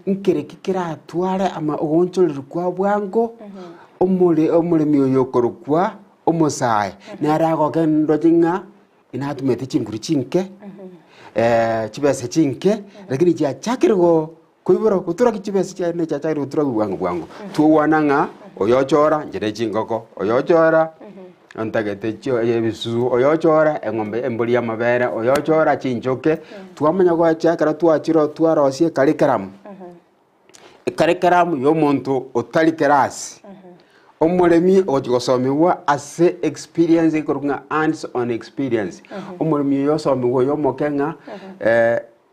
nkere kikira tware ama ogoncholo kwa bwango omule miyo korokwa omosaye narago kendo jinga inatumete chinguri chinke chibese chinke lakini cha chakirgo kuiboro kutura kichibese cha ne cha chakirgo kutura bwango tuwananga oyochora njere chingoko oyochora antagete cho yebisu oyochora engombe embuli ya mabere oyochora chinjoke twamanya kwa chakara twachiro twarosie karikaramu karikaramu yo muntu otali kerasi omulemi ogosomiwa ase experience ikorunga hands on experience omulemi yosomiwa yomokenga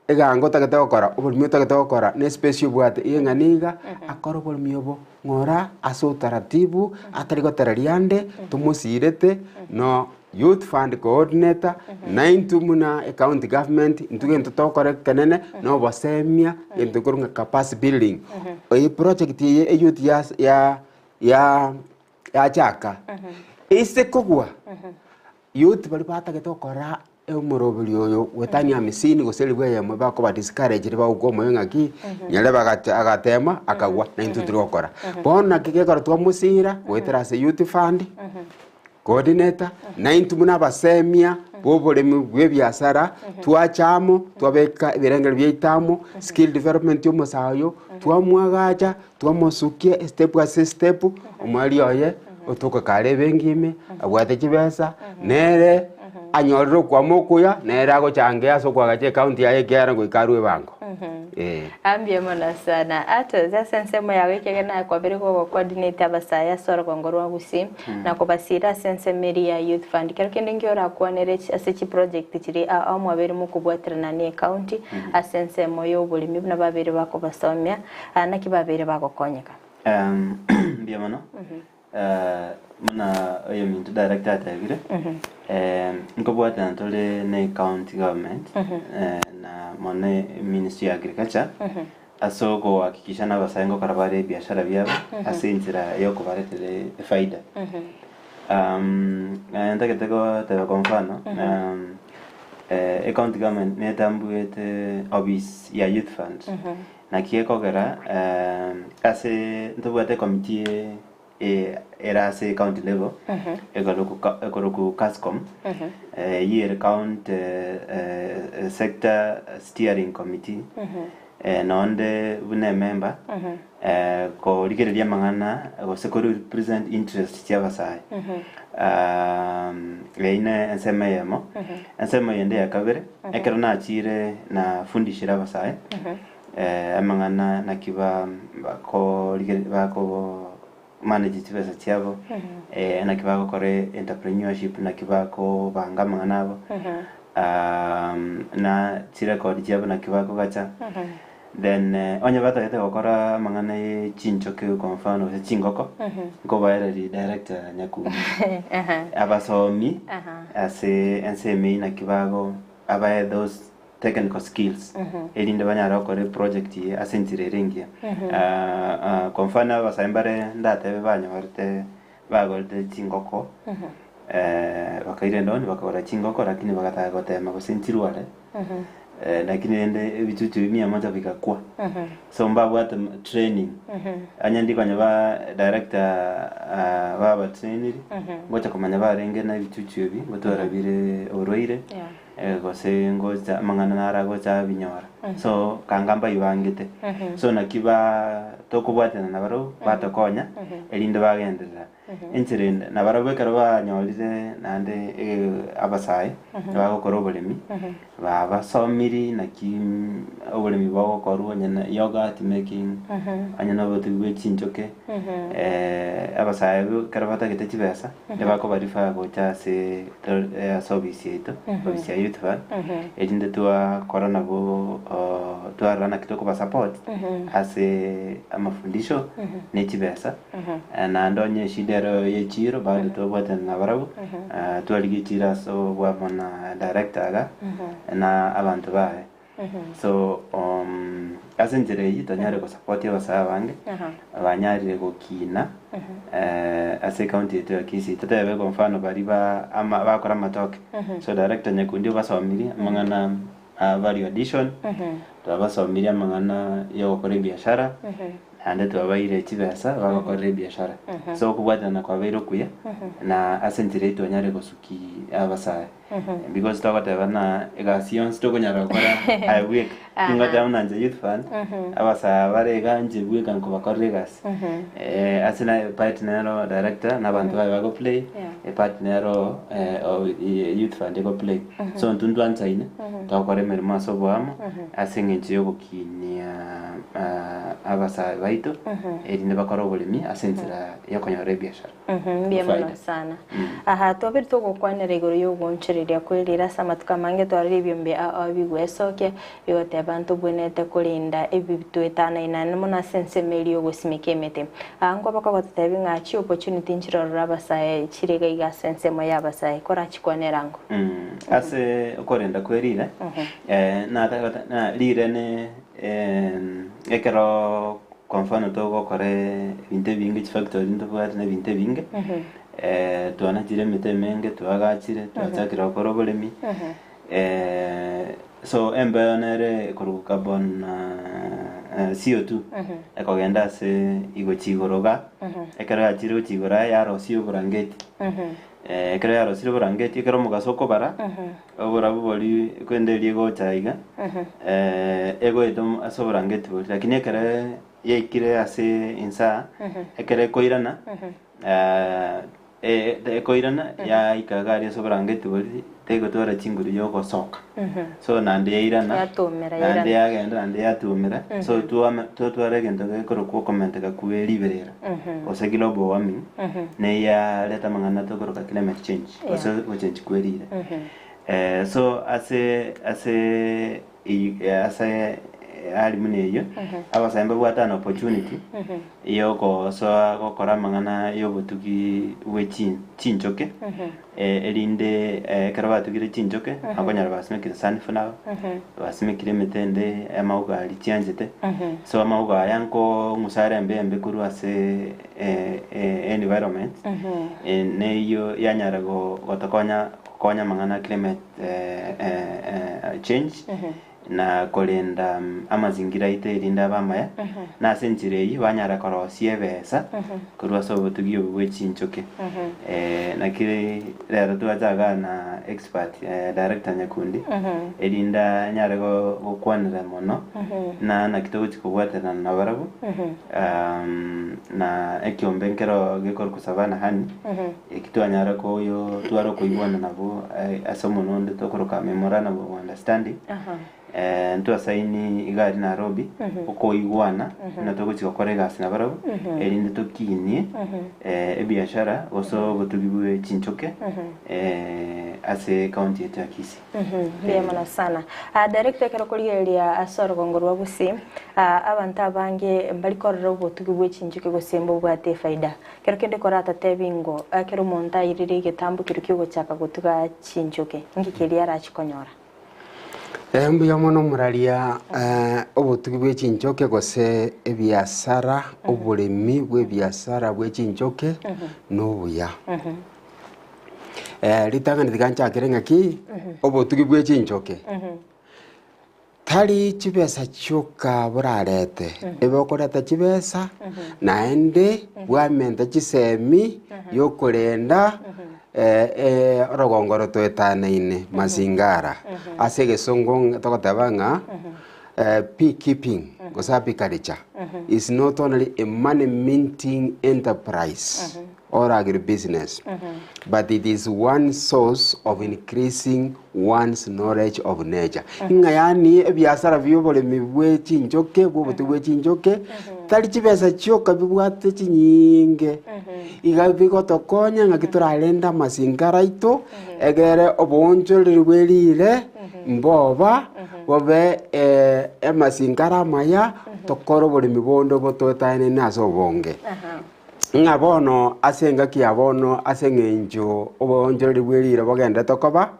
egango tagete okora omulemi tagete okora ne space yobwate yenganiga akora omulemi obo ngora ase utaratibu atari gotereriande tumusirete no youth fund coordinator na intu muna county government intu gento tokore kenene no basemia into kurunga capacity building e project ye youth ya chaka ise kogwa youth bali bata getokora umurobili oyo wetani amisini guseliwe yamwe bako ba discourage riba ugomo ngaki nyale bagatema akagwa na intu turokora bona kigekora twa musira wetera se youth fund coordinator na intu muna basemia bobole mwe biasara twachamo twabeka ibirengero byeitamo skill development yo musayo twamwagacha twamosukie step by step umwali oye otoka kale bengime abwate kibesa nere anyorro kwa mokuya nere ago change aso kwa gache county yaye kera ngo ikarwe bango ambie mona sana ato za sensemo yawe kegena kwa bere ko coordinate abasaya soro kongorwa gusim na ko basira sensemeri ya youth fund kero kende ngiora kwa nere asechi project kiri amwe bere mu kubwatrana ne county asensemo yo bulimi na babere bako basomya na kibabere bako konyeka mbia mono muna oyo mintu director atagire nkobwata ntole ne county government na mone ministry ya agriculture asoko hakikisha na basayengo karabare biashara byabo asinzira yo kubaretele faida ndaketego tebe kwa mfano county government netambuete office ya youth fund na kiekogera ase ntobwate committee era se county level ekoroku Cascom year count sector steering committee nonde bune member ko ligereria mangana ko sekuru represent interest ya basai leine ensema yende yakabere ekerona achire na fundishira basai amangana nakiba ko ligereria ko manage tibesa tiabo na kibako kore entrepreneurship na kibako banga manganabo na tira ko tiabo na kibako gacha then onya bata yete okora mangana chincho ke kwa mfano chingoko ngo baere director nyaku abasomi ase enseme na kibako abaye those technical skills elinde banyara okore project ye asentire rengia kwa mfano basaimbare ndate banyorte bagorte chingoko bakaire ndoni bakora chingoko lakini bakataka gotema gosentirwale lakini ende bitutu mia moja bikakwa so mbabwata training anyandi kwanya ba director baba trainer ngocha kumanya barenge na bitutu bi gotora bire oroire gose ngoza mangana nara goza binyora so kangamba ibangite so nakiba tokubwatana nabaro batakonya elinde bagendera incident nabaro bekaro banyorire nande abasai bagokora obolemi baba somiri naki obolemi bagokora nyana yogurt making anyana botu chinchoke abasai karabata gete chibesa nebako barifa gocha se service yeto service youth fund elinde tua corona bo tua rana kitoko ba support ase amafundisho ne chibesa na ndonye shidero ye chiro bado to bwata na barabu to aligitira so bwa mona director ga na abantu bae so asenjere yitanyare ko support ya basa bange abanyarire gukina ase county yetu ya Kisii tatebe kwa mfano bari ama bakora matoke so director nyakundi basomiri mangana value addition twabasomiri mangana yo gukora biashara ande twabaire chibesa bagakora biashara so kubwatana kwa bairo kuya na asentire itu anyare gosuki abasaya because twagatebana egation stokonyara gukora aiwek ingata unanje youth fund abasaya bare ganje bweka nko bakora gas asina partner director na bantu bago play partner youth fund go play so ntundu anzaine twakore merimo asobwamo asengenje yo gukinia abasaya baito elinde bakora obolemi asentira yakonyora biashara mbia mwana sana aha twabiri tugukwanira iguru yo gonchire gukiriria kwirira sama tukamange twaribyo mbe abigwesoke yote abantu bwenete kulinda ebibitu etana inane muna sensemeli ogosimike emete ango bakagotebi ngachi opportunity nchirorora abasae chirega iga sensemo y'abasae kora chikonerango ase okorenda kwirira na lire ne ekero kwa mfano togokore binte bingi factory ndobwate na binte bingi twanachire emete menge twagachire twachakira gukora oboremi so embeyonere koruga carbon CO2 ekogenda ase igochigoroga ekero yachire gochigora yarosia oborangeti ekero yarosire oborangeti ekero omogaso okobara oborabu bori kwenderia gochaiga egoeta ase oborangeti bori lakini ekero yaikire ase insa ekero ekoirana ekoirana yaikaga aria ase oborangeti bori tegotwara chinguru yogosoka so nande yairana nande yagenda nande yatumira so twatwara egento gekorokwa okomenteka kuwa eriberera ase global warming neyareta amang'ana tokoroka climate change ase ochange kwerire so ase alimu neyo abasaemba bwatana opportunity iyo gosoa gokora amang'ana yobotugi bwe chinchoke erinde ekero batugire chinchoke akonyara basimekire sunflower basimekire emetende amauga ari chianjete so amauga aya nko ng'usara embe kuru ase environment neyo yanyara gotokonya amang'ana climate change na kolinda amazingira ite irinda bamaya na senchirei banyara korosie besa kurwa so butugio bwechinchoke na kire rero twajaga na expert director Nyakundi irinda nyara gukwanira mono na kitogo chikubwatana na barabu na ekiombe nkero gekor kusabana hani ekitwanyara koyo twaro kuibwana nabo asomo nonde tokoroka memorandum of understanding ntu asaini igari Nairobi ukoigwana na togochika kore gasi na barabu erinde tokinie ebiashara oso butugibwe chinchoke ase county ya Kisii bemana sana director kero kuriyeria asoro gongorwa busi abantu abange mbali korero butugibwe chinchoke gosembo bwate faida kero kende korata tebingo kero monta irire getambu kirikyo gochaka gutuga chinchoke ngikeria rachikonyora mbuya mono muraria obutugi bwe chinchoke gose ebiasara oburemi bwe biasara bwe chinchoke nobuya litangani tiganchakire ngaki obutugi bwe chinchoke tari chibesa choka burarete ebokoreta chibesa naende bwamenta chisemi yokorenda orogongoro twetanaine masingara ase gesongo togotabanga beekeeping gosa apiculture is not only a money minting enterprise or agribusiness but it is one source of increasing one's knowledge of nature ingayani ebiasara byoboremi bwe chinchoke bwobutu bwe chinchoke tari chibesa choka bibwate chinyinge igabigotokonya ngakiturarenda masingara ito egere obonjoreri bwerire mboba bobe emasingara maya tokoro boremi bondo bototane naso bonge ngabono asenga kiabono asengenjo obonjoreri bwerire bogenda tokoba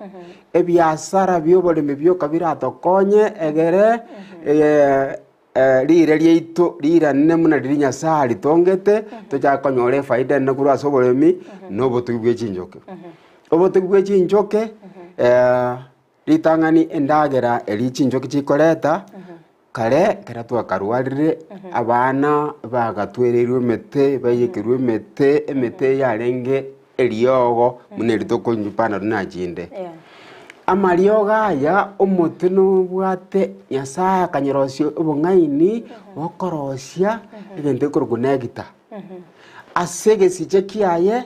ebiasara byoboremi byoka biratokonye egere lire liito lira nemuna lirinya sali tongete tojakonyore faida na kurwa soboremi no botugwe chinjoke obotugwe chinjoke litangani endagera eli chinjoke chikoreta kare karatwa karwarire abana bagatwererirwe mete bayekirwe emete yarenge eliogo munerito konjupana runajinde amarioga aya omutino bwate Nyasaye akanyerosio obong'aini okorosia egente korugunegita asegesiche kiaye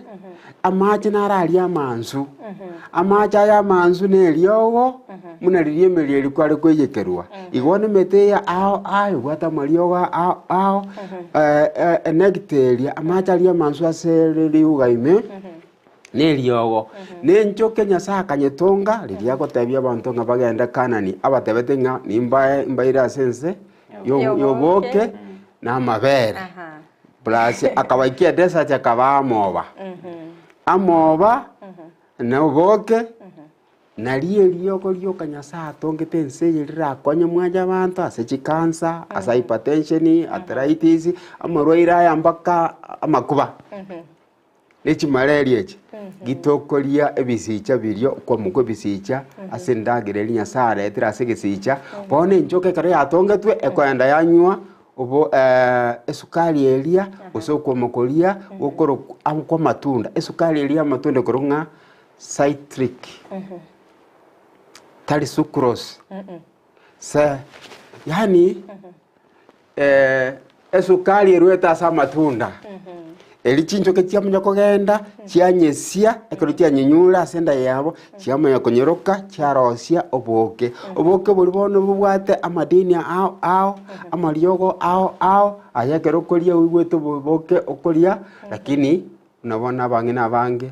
amache narari amansu amache aya amansu neriogo munaririe merieri kwari kweyekerwa igone meteya ayo bwata marioga enegiteria amache ari amansu asereri ugaime neriogo nenchoke nyasaye akanyetunga riria gotebia abantu nga bagende Kanani abatebete nga nimbaire asense yoboke n'amabere plus akabaikia desert akaba amoba amoba noboke narie riogo rioka nyasaye atongete ense rirakonye mwanya abantu ase chikansa ase hypertension arthritis amarwaire aya mpaka amakuba nechi malaria echi gitokoria ebisicha birio kwa muko bisicha ase ndagere nyasaye aretera ase gisicha bone njoke kare yatongetwe ekoenda yanywa obo esukari elia osoko mokoria okoro amko matunda esukari elia matunda koronga citric tali sucrose sa yani esukari erweta sa matunda elichinjoke chiamanya kogenda chianyesia ekorotia nyenyura senda yabo chiamanya konyeroka chiarosia oboke buli bono bubwate amadini ao amariogo ao ayakero koria wigweto boke okoria lakini unabona bangina bange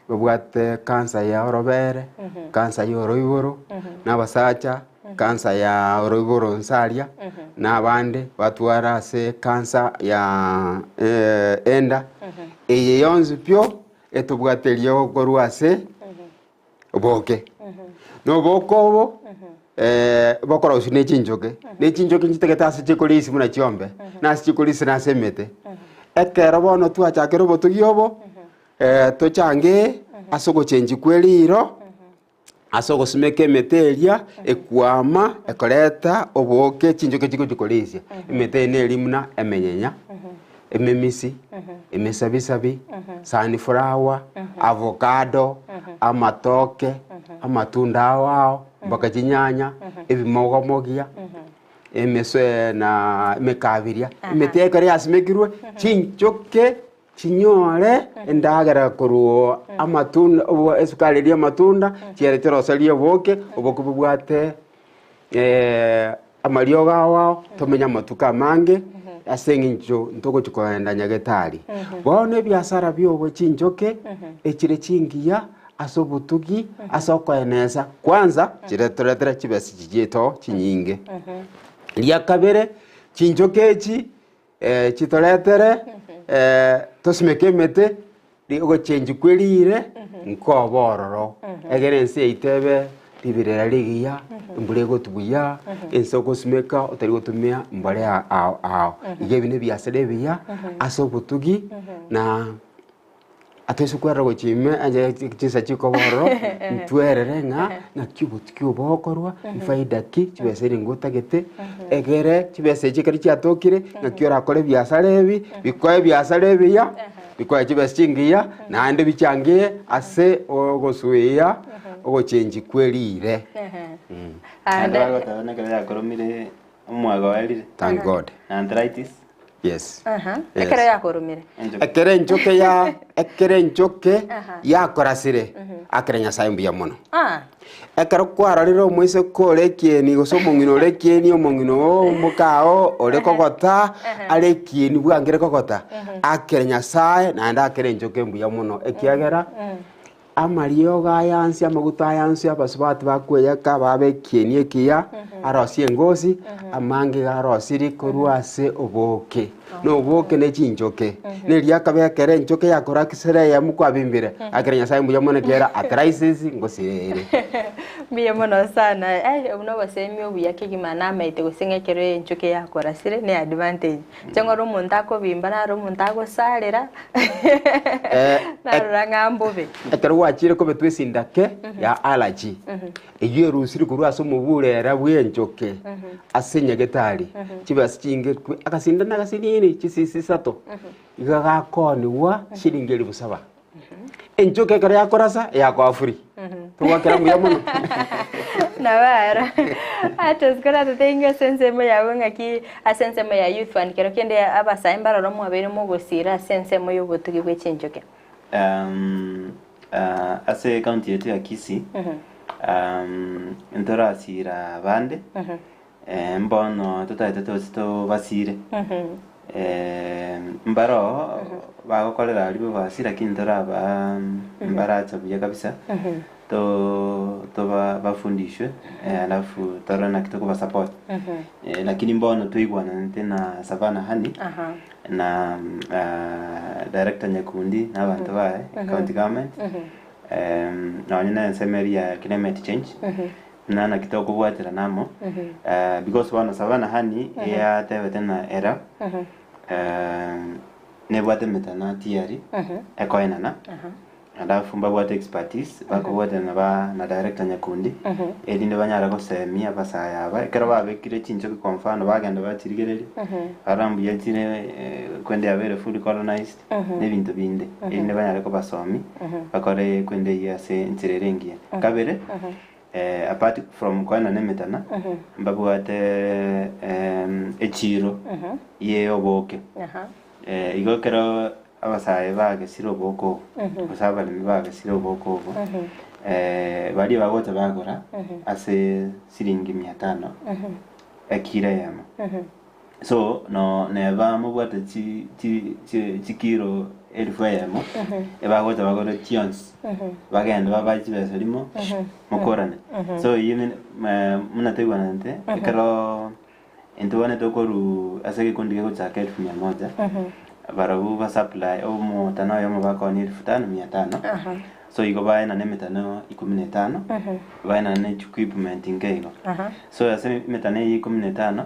bubwate kansa ya orobere kansa ya oroiboro nabasacha kansa ya oroiboro nsaria n'abande batwara se kansa ya enda eye yonzi pyo etubwaterio gorwase boke no bokobo bokora usine chinjoke nchitegeta ase chikolisi muna chiombe na chikolisi na semete ekero bono twachakero botugiobo tochange asogo chenji kweliro asogo simeke meteria ekwama ekoleta oboke chinjoke chiko chikolisia emete nelimuna emenyenya ememisi emesabisabi sunflower avocado amatoke amatunda awao mpaka chinyanya ebimogomogia emeswe na mekabiria emete kare asimekirwe chinjoke chinyore endagera koruo amatunda obo esukari ria matunda chiaretero salia boke oboku bubwate amarioga wao tomenya matuka mange asenginjo ntoko chikoenda nyagetari bone biasara byobo chinjoke echire chingia asobutugi asokoeneza kwanza chiretorera chibesi chijito chinyinge lia kabere chinjoke echi chitoretere tosimeke mete ogo chenji kwelire nkobororo egerense itebe bibirera ligia mbulego tubuya ensoko simeka otari gotumia mbale ao igebine biasere biya asobutugi na atesu kwera gochime anje chisa chikoboro ntwerere nga na kibutukio bokorwa faida ki chibeseri ngutagete egere chibese chikari chatokire na kiora kore biasara ebi bikoye biasara ebi ya bikoye chibese chingiya na ande bichangie ase ogosuya ogochenji kwelire anda tabana kale yakoromire omwaga walire thank god arthritis yes ekere yakoromire ekere njoke yakorasire akere nyasaye mbuya muno ekero kwararira omwise korekieni gosomongino orekieni omongino omukao orekogota arekieni bwangere kogota akere nyasaye naende akere njoke mbuya muno ekiagera amarioga ayansi amaguta ayansi abasubati bakweyeka babekieni ekiya arosie ngosi amange garosiri korwase oboke no oboke ne chinjoke neria kabekere njoke yakora kisere ya mukwabimbire akere nyasaye mbuya muno kera arthritis ngosirere mbiye muno sana uno basemi obuya kigimana maite gusengekere njoke yakora sire ne advantage cyangwa rumuntu akobimba na rumuntu agosalira naranga mbobe ekero wachire ko betwesindake ya allergy eyo rusiri kurwasa muburera bwenjoke asenyegetari kibasi kinge akasinda nagasinini kisisi sato igagakoniwa shiringeri busaba enjoke kare yakorasa yakwafuri tuwakira muya muno nabara atozkora tutenga sensemo yawe ngaki asensemo ya youth fund kero kende abasaimba ro mwabere mugosira sensemo yobutugi bw'echinjoke ase county yetu ya Kisii ntorasira bande mbono tutaite tosito basire mbaro bagokorera aribo basi lakini toraba mbaracha buya kabisa to bafundishwe alafu torana kitoko ba support lakini mbono tuigwana tena Savannah Honey na director Nyakundi na abantu bae county government na wanyina semeria climate change na kitoko bwatira namo because wana Savannah Honey ya tewe tena era ne bwate metana tiari ekoina na alafu mbabwate expertise bakobwate na director Nyakundi edinde banyara ko semia basaya aba kero babekire chincho ko mfano bagenda batirigereri arambu yatire kwende abere fully colonized n'ibintu binde edinde banyara ko basomi bakore kwende yase ntirerengia kabere apart from koina nemetana mbabwate echiro ye oboke igokero abasaye bage siro boko basaba ni bage siro boko bali bagote bagora ase siringi 500 akira yama so no neba mubwate chikiro elfu yama bagote bagora chions bagenda babachi besalimo mukorane so yime munategwa nante kero entone tokoru ase kikundi ko cha 1100 barabu ba supply omo tano yomo bako ni 5500 so iko bae na nemetano 15 bae na ne equipment ingego so ase metane 15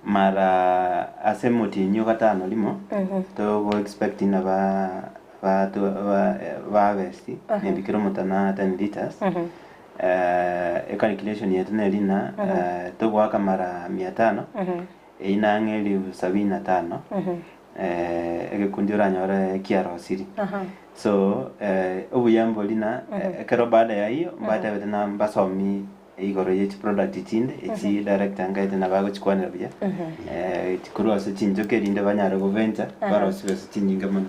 mara ase motinyo katano limo to go expecting ba vesti ne bikiro motana 10 liters calculation yetu nelina to waka mara 500 ina ngeli 75 ekekundira nyore kiarosiri so obuyambo lina kero baada ya hiyo baada ya tena basomi igoro yechi product itinde echi director ngaite na bago chikwanira bya tikuru ase chinjoke rinde banyara go venture baro ase chinyinga muno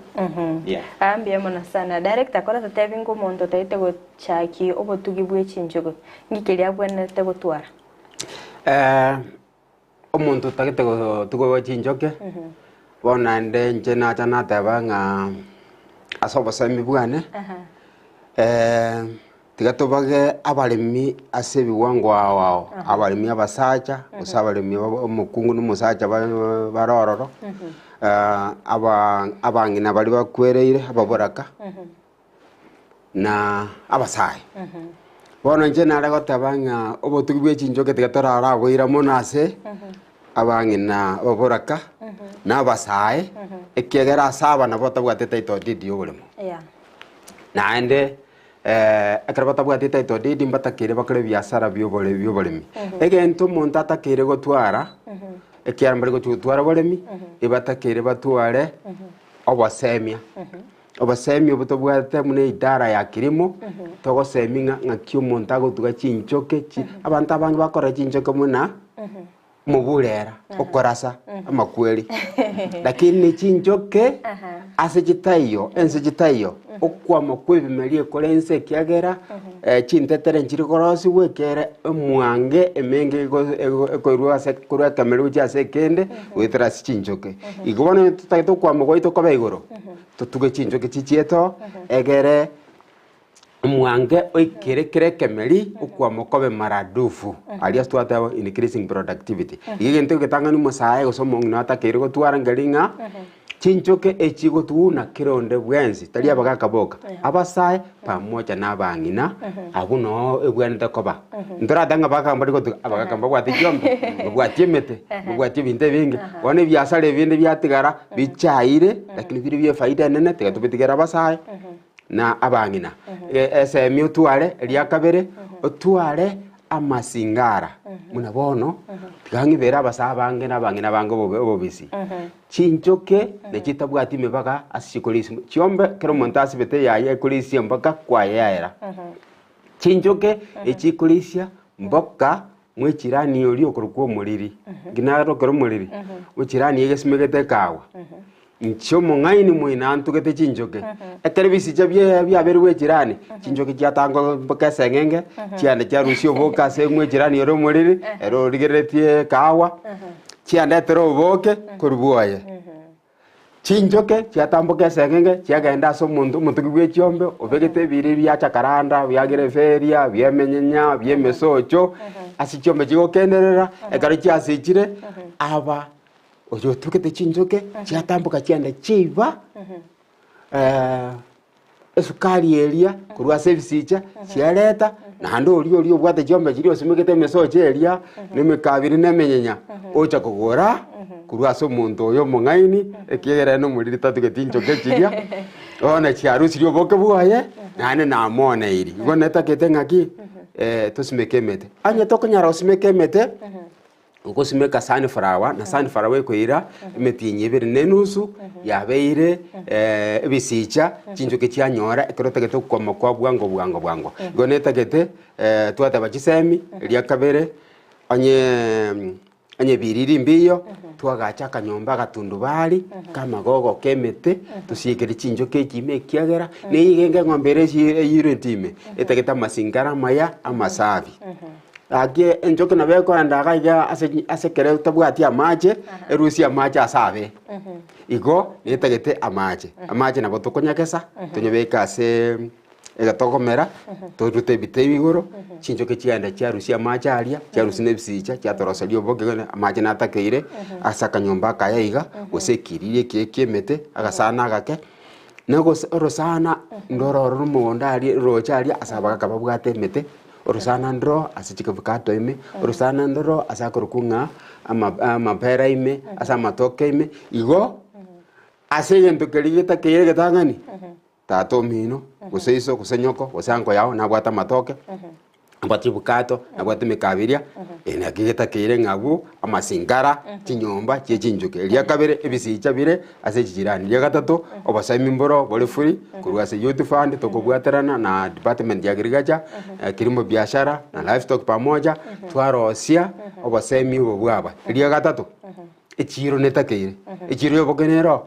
ambia mona sana director kora tatevingo mondo taite go chaki obotugibwe chinjogo ngikeria bwenete gotwara omuntu tagete go tugo chinjoke bona ndenje na chana tabanga asobo semi bwane tigatobage abalimi asebi wango wao abalimi abasacha usabalimi omukungu n'umusacha barororo abangina bali bakwereire ababoraka na abasayi bona nje nare gotabanga obotugibwe chinjoke tigatorara boira monase abangina ababoraka na basaye ekegera saba na bota bwatete itodidi obulimo naende akarabata bwatete itodidi mbatakire bakore biasara by'obolimi egento monta atakire gotwara ekiara mbari gotwara bolemi ibatakire batware obasemia obuto bwate mune idara ya kirimo togoseminga ngakyo monta gotuga chinchoke abantu abangi bakora chinchoke muna muburera okorasa amakweli lakini chinjoke ase chitayo ense chitayo okwama kwebimerie korense kiagera chintetere nchiri korosi wekere mwange emenge ekorwa se kurwa kamero ase kende wetera chinjoke igobone tutaito kwama goito kobe igoro tutuge chinjoke chichieto egere mwange oikerekere kemeri ukwama kobe maradufu alias twata increasing productivity igente getanga ni musaye gosomo ngata kere gotwara ngaringa chinchoke echigo tuuna kironde bwenzi tali abagakaboka abasaye pamoja nabangina abuno ebwanete koba ndora danga bakambari gotu abagakamba bwati jombe bwati emete bwati binte binge one byasale binde byatigara bichaire lakini biri bye faida nene tigatubitigira abasaye na abangina ese miutware lyakabere otware amasingara muna bono tigangi bera basabange nabangina bango bobisi chinchoke nechitabwati mebaka asikolisi chiombe kero montasi bete yaye kolisi mpaka kwa yaera chinchoke echikolisia mboka mwechirani oli okorukwo muliri ginaro kero muliri mwechirani yegesimegete kawa nchomo ngaini mwina antugete chinjoke etelevisi chabye byaberwe jirani chinjoke cyatango bakasengenge cyane cyarusyo boka semwe jirani yoro muriri ero rigeretie kawa cyane tero boke kurbuaye chinjoke chiatambuka sengenge chiagenda so muntu kigwe chiombe obegete biri bya karanda byagire feria byemenyenya byemesocho asichombe chigokenderera ekari chiasichire aba ojo tukete chinjoke chiatambuka chienda chiva esukari eria kurwa service chiareta na ndo oli obwate chiombe chiri osimegete mesocho eria nemekabiri nemenyenya ocha kugora kurwa so muntu oyo mungaini ekigera no muri tatu tinjoke chiria ona chiarusi ryo boke buaye nane na mona iri gona takete ngaki tusimekemete anya tokonyara usimekemete uko simeka sunflower na sunflower kwira imetinye bere nenusu yabeire ebisicha chinjoke chianyora ekerotagete kukoma kwa bwango gona takete twata bachisemi ria kabere anye biriri mbiyo twagacha kanyomba gatundubari kama gogo kemete tusiekere chinjoke chime kiagera neigenge ngombere yire time etageta masingara maya amasavi age enjoke na beko ndaga ya asekere utabwati amache erusi amache asabe igo etagete amache na botokonyakesa tunyebeka se egatokomera torute bite bigoro chinjoke chianda chiarusi amache aria chiarusi nebisicha chiatorosalio boke amache natakeire asaka nyomba kayaiga osekiririe kekemete agasana gake nago orosana ndoro rumonda ari rocha ari asaba kababwate mete orosana ndro asichika bukato ime orosana ndro asakorukunga amapera ime asamatoke ime igo asegento kerigeta keire getangani tato mino kuseiso kusenyoko kusango yao na bwata matoke abati bukato na bwata mekabiria ena kigeta keire ngabu amasingara chinyomba chinjoke lia kabere ebisicha bire asechirani lia gatatu obasami mboro bole free kurwase youth fund tokobwaterana na department ya agriculture kilimo biashara na livestock pamoja twarosia obasami obwaba lia gatatu echiro netakeire echiro yobokenero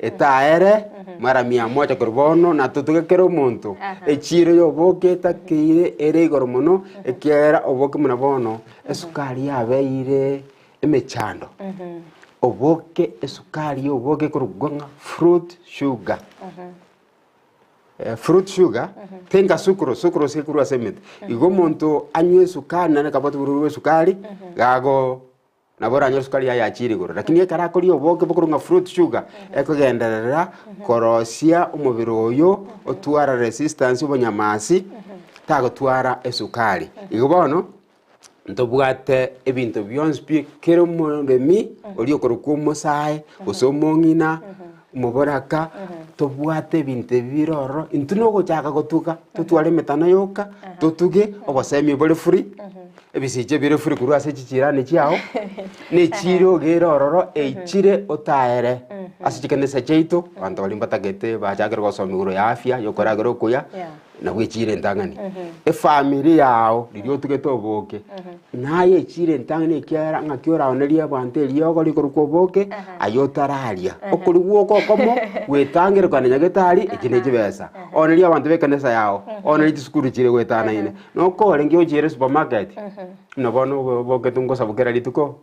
etaere mara 100 korbono na tutugekero muntu echiro yoboke takeire ere igoromono ekiera oboke muna bono esukari yabeire emechando oboke esukari oboke kuruganga fruit sugar fruit sugar tenga sukro sekuru asemet igo muntu anywe sukari na kabatu bururu sukari gago nabora anyo sukari ya chiri goro lakini karakori oboke bokurunga fruit sugar ekogenderera korosia umubiri oyo otwara resistance obonyamasi tagotwara esukari igobono ntobwate ebintu byonse kero muremi oli okoruko musae osomongina muboraka tobwate ebintu biroro intuno gochaka gotuka tutware metano yoka tutuge obasemi bole free ebisiche bire free kurwase chichirane chiao ne chiro gerororo eichire otaere asichikene secheito bantu balimbata bachagero gosomiguro ya afya yokoragero kuya na bwechire ntangani family yao lirio tugeto boke naye echire ntangani kiara ngakiora oneria bante lioko likoruko boke ayotararia okuriwo kokomo wetangere kana nyagetari ekineje besa oneria abantu bekanesa yao oneri tsukuru chire wetana ine noko lengio chire supermarket nabono boke tungo sabukera lituko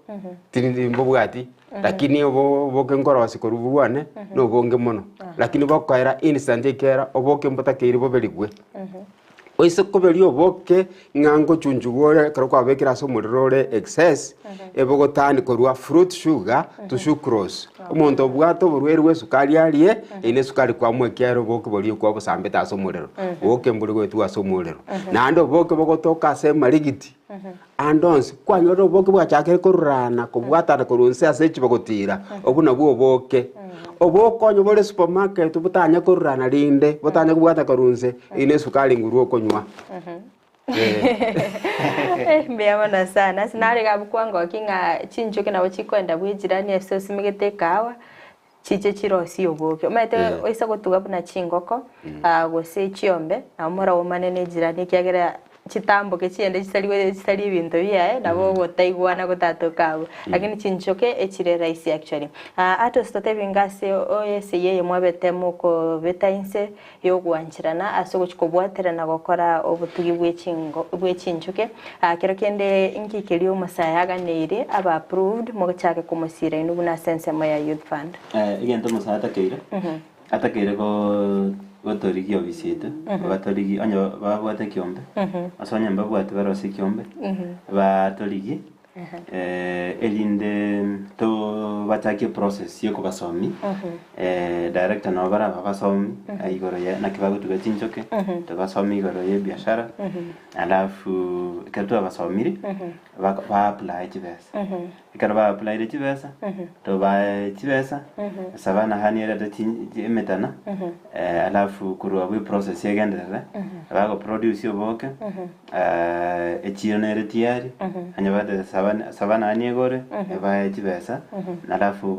tindi mbobwati lakini boke ngorosi korubuane no bonge mono lakini bokaira instant kera oboke mbota keiri bobeligwe oise kobeli oboke ngango chunjugore karo kwa bekira so murirore excess ebogotani korwa fruit sugar to sucrose omuntu obwato burwerwe sukari alie ine sukari kwa mwekero boke boli kwa bosambe taso muriro boke mbuli gwetu aso muriro nando boke bogotoka se marigiti andons kwa nyoro boke bwachakere korurana kubwata korunse asechi bogotira obuna bwo boke obokonyo bole supermarket butanya korurana linde butanya kubwata korunse ine sukari nguru okonywa mbeyamona sana sinari gabukwanga kinga chinjoke nabo chikwenda bwijirani eso simegete kawa chiche chirosi oboke omete oisa gotuga buna chingoko gose chiombe amora omanene jirani kyagera chitambo kechiende chisali ibinto bia nabo gotaigwana gotatokabu lakini chinchoke echire raisi actually ato stote bingase oyese yeye mwabete muko betainse yogwanchirana asogo chikobwatera na gokora obutugi bwechinchoke kero kende inkikeli omusaya aganire aba approved mogachake kumusira inu buna sense ya youth fund igento musaya atakeire ko gotorigi obisite batorigi onyo babwate kiombe asonye babwate barose kiombe batorigi elinde to bataki process yo kubasomi director no bara basomi igoro ya nakibago tugatinchoke to basomi igoro ye biashara alafu kerto basomiri ba apply chibesa ikara ba apply chibesa to ba chibesa sabana haniera de metana alafu kurwa we process yegendera bago produce yoboke echionere tiari anyabade sabana aniegore ba chibesa alafu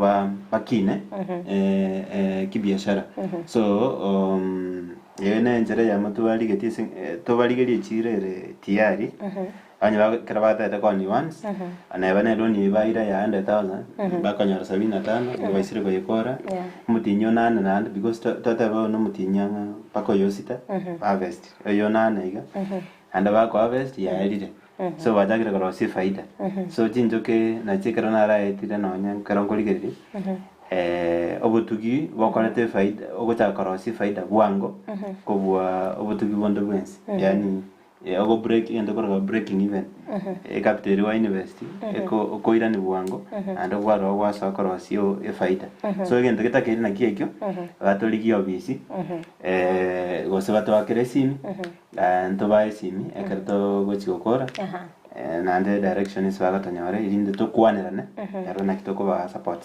bakine kibiashara so yene njere ya mutubali getise tobaligeri chirere tiari anya karabata ta koni once anabane loni baira ya 100,000 bakanyara 75 baisire ko yekora mutinyo nana because tata ba no mutinya pako yosita harvest yo nana iga anda ba ko harvest ya edite so bajagira ko si faida so jinjoke na chikara na ra etire no nya karongoligeri obutugi bokorete faida ogocha korosi faida bwango kobwa obutugi bondo bwensi yani ogo break ende ko breaking even capital wa university ko ira ni bwango ando gwaro gwa sakorosi o faida so egente ketakiri na kiekyo batoligi obisi gose batwakire simi nto bae simi ekerto gochikokora nande direction is bagatonyore irinde to kwanirane yaro na kitoko ba support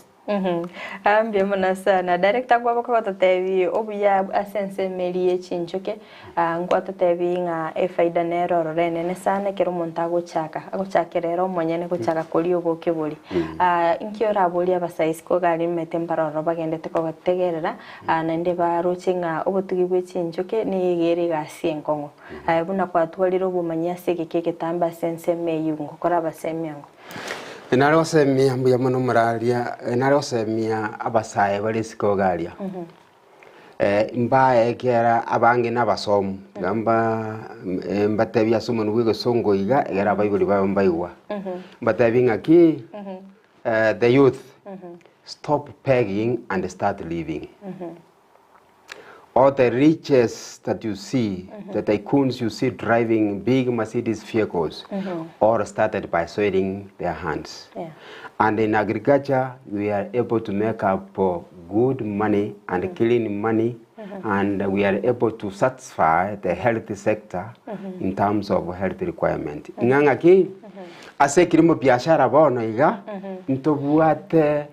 ambye mona sana director kwa bako totevi obuya asense melie chinchoke ngwa totevi nga efaida nero rene ne sana kero montago chaka agochakerero monyene gochaka koli oboke boli inkyo raboli abasais ko gari metembaro bagende teko bategerera nande baruchinga obutugi bwe chinchoke ni gere gasie nkongo buna kwa twaliro bumanya segeke tamba sense meyungo kora basemyango Enaro semia mbuya muno muraria enaro semia abasaye bali sikogaria mbaye kera abange nabasomu gamba mbatebya somo nwigo songo iga era bayibuli bayombayiwa mbatebinga ki the youth stop begging and start living. All the riches that you see, the tycoons you see driving big Mercedes vehicles, all started by sweating their hands. And in agriculture, we are able to make up good money and clean money, and we are able to satisfy the health sector in terms of health requirement. Nganga ki ase kilimo biashara bono iga ntobuate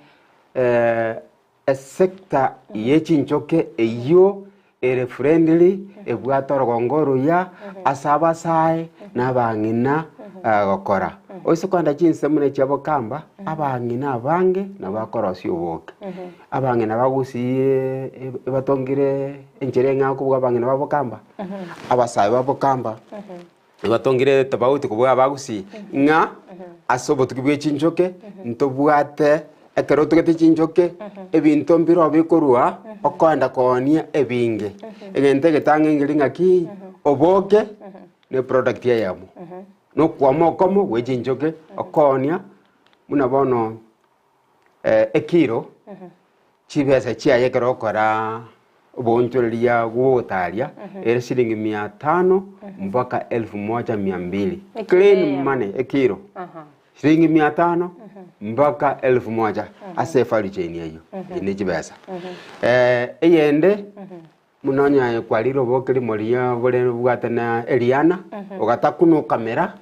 a sector yechinchoke eyo ere friendly ebwatorogongoro ya asaba sai nabangina gokora oisikwanda chinse mune chabo kamba abangina abange nabakorosi oboke abangina bagusiye batongire enjere ngako bwa abangina babokamba abasai babokamba batongire tabauti kubwa bagusi nga asobo tukibwe chinchoke ntobwate ekero tugete chinchoke ebinto mbiro bikorwa okonda konia ebinge egente getange ngiringa ki oboke ne product ya yamo no kwamo komo we chinchoke okonia muna bono ekiro chibese chia yekero kora oboncholia gwotaria ere shilingi 500 mpaka 1200 clean money ekiro shilingi 500 mpaka 1000 asefari cheni hiyo ine chibesa eyende munonya kwaliro bokeri moria bole bwatana Eliana ogatakuno kamera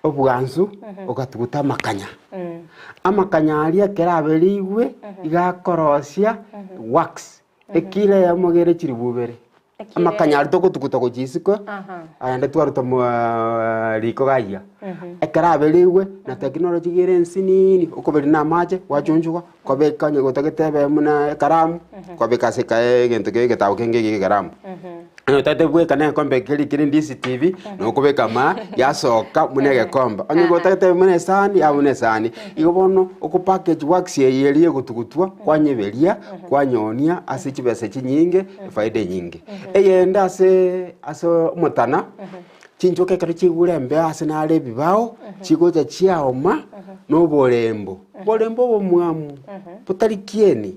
obwanzu ogatuguta makanya amakanya alia kerabeliwe igakorosia wax ekile ya mogere chiribubere amakanya arito tukuta ko jisiko ande twaruta mu liko gaya ekarabeliwe na technology gere nsinini okobeli na maje wachunjwa kobekanye gotagitebe muna karamu kobekasika egento gege tawo kenge gege karamu tate bweka na kombe kiri ndisi TV no kubeka ma yasoka munege komba onye gotate mune sani ya mune sani igo bono oku package works yerie gutugutwa kwanyeberia kwanyonia ase chibese chinyinge faida nyingi eyenda ase mutana chinjoke kare chigure mbe ase na ale bibao chigoja chiaoma no borembo bomwamu putari kieni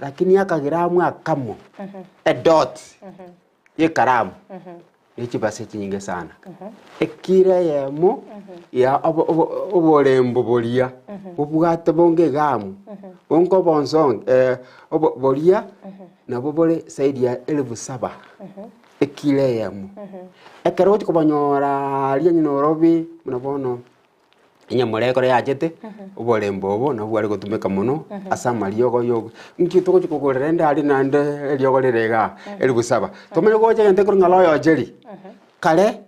lakini akagira mwakamo a dot ye karamu ichi base chinyinge sana ekire yemo ya oborembo boria obugate bonge gamu onko bonsong boria na bobole saidi ya 1700 ekire yemo ekaroti kubanyora lianye norobi munabono inyamureko yajete oborembo obo na bwari gutumika muno asama lyogo yogo nkito kugorera ndari nande lyogo rirega elibusaba tomenye goje gente kuri ngalo yo jeri kale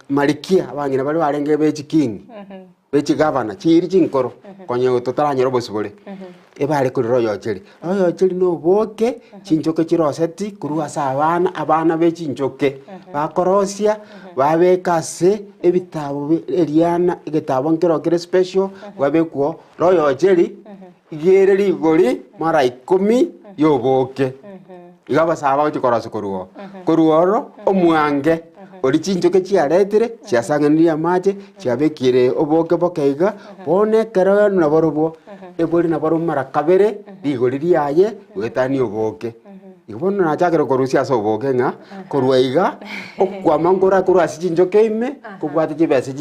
malikia abangina bari barenge bechi king bechi governor chiri chinkoro konye totaranyero bosubule ebare kuri royo jeri no boke chinjoke chiroseti kuri abana bechi njoke bakorosia babekase ebitabo eliana igitabo nkero kire special babekuo royo jeri igere ligori mara 10 yoboke igaba saba chikoroso kuruoro omwange ori chinjoke chiaretere chiasanganiria mache chiabekire oboke bokeiga bone kero na borobo ebori na baro mara kabere ligori riaye wetani oboke ibono na chakero korusia so boke nga korwaiga okwamangora kurasi chinjoke ime kubwate chibese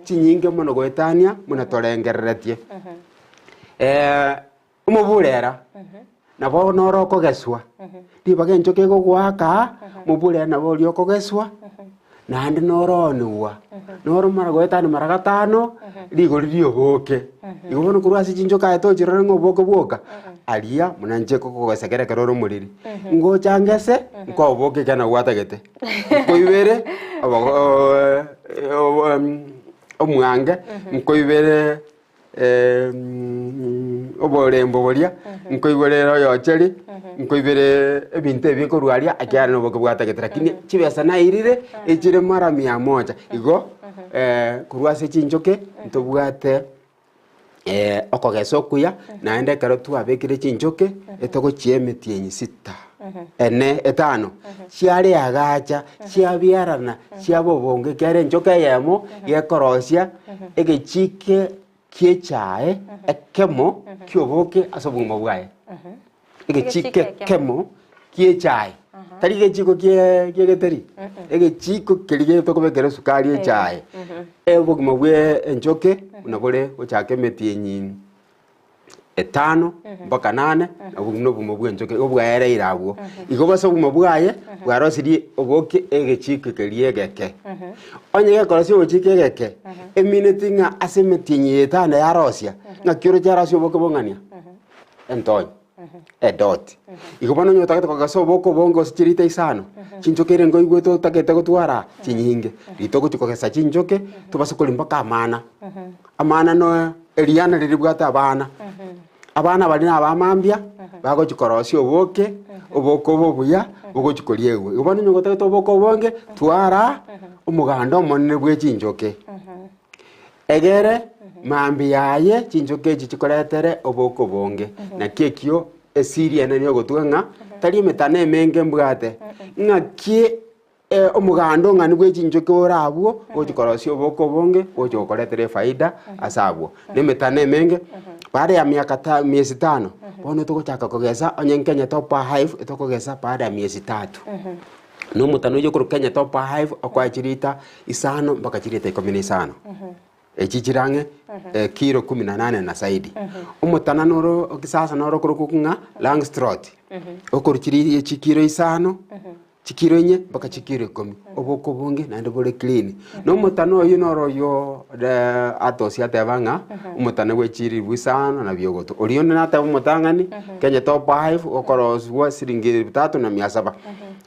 chinyinge mono goetania muna torengereretie umuburera nabo noro kogeswa dibage njoke go gwaka muburera nabo lyo kogeswa nandi noronwa noro mara goetani mara gatano ligori rioboke ibono kurasi chinjoka eto chirore ngoboke bwoka alia munanje kokogosegere keroro muriri ngo changese ngo oboke kana gwatagete koibere omwange nkoibere oborembo boria nkoibere royo cheri nkoibere ebinte ebikorwaria akyara no boke bwatagete lakini chibesa na irire echire mara 100 igo kurwase chinjoke ntobwate okogeso kuya naende karo tu abekire chinjoke etoko chiemetie nyisita ene etano chiare agacha chiabiarana chiabobonge kere njoke yemo yekorosia egechike kiechae ekemo kioboke asobungo bwae egechike kemo kiechae tari gechiko kiegeteri egechiko kerige tokobekere sukari echae ebogimo bwe enjoke unabore ochake metie etano mpaka 8 abugno bumo bwe enjoke obwaere irabwo igobaso bumo bwaye bwarosiri oboke egechiko keriegeke onye gekorosi ochike egeke eminute nga asemetie etano yarosia ngakiro jarasio boke bongania entoy edot igobano nyota kete kogaso boko bongo sichirite isano chinjokere ngo igweto takete gotwara chinyinge litoko chikogesa chinjoke tubase kulimba amana no eliana liribwata abana bali na abamambia bago chikorosi oboke oboko bobuya bogo chikoriewe igobano nyota kete oboko bonge twara omuganda omonene bwe chinjoke egere mambi yaye chinjoke chikoretere oboko bonge na kekio esiria nani ogotuanga tari metane menge mbwate ngakie omugando ngani bwe chinjoke orabwo ochikorosi oboko bonge ochokoretere faida asabwo ne metane menge baada ya miezi 5 bono togochaka kogesa onyenkenya topa hive etokogesa baada ya miezi 3 no mutano yo kuru Kenya topa hive okwachirita isano mpaka chirita 15 echichirange kilo 18 na saidi umutana noro okisasa noro kurukunga Langstroth okoruchiri chikiro isano chikiro nye mpaka chikiro 10 oboko bonge nande bole clean no mutano yo noro yo atosi atebanga umutana wechiri bwisano na byogoto orione nata umutangani Kenya topa hive okoroswa siringi 3 na 700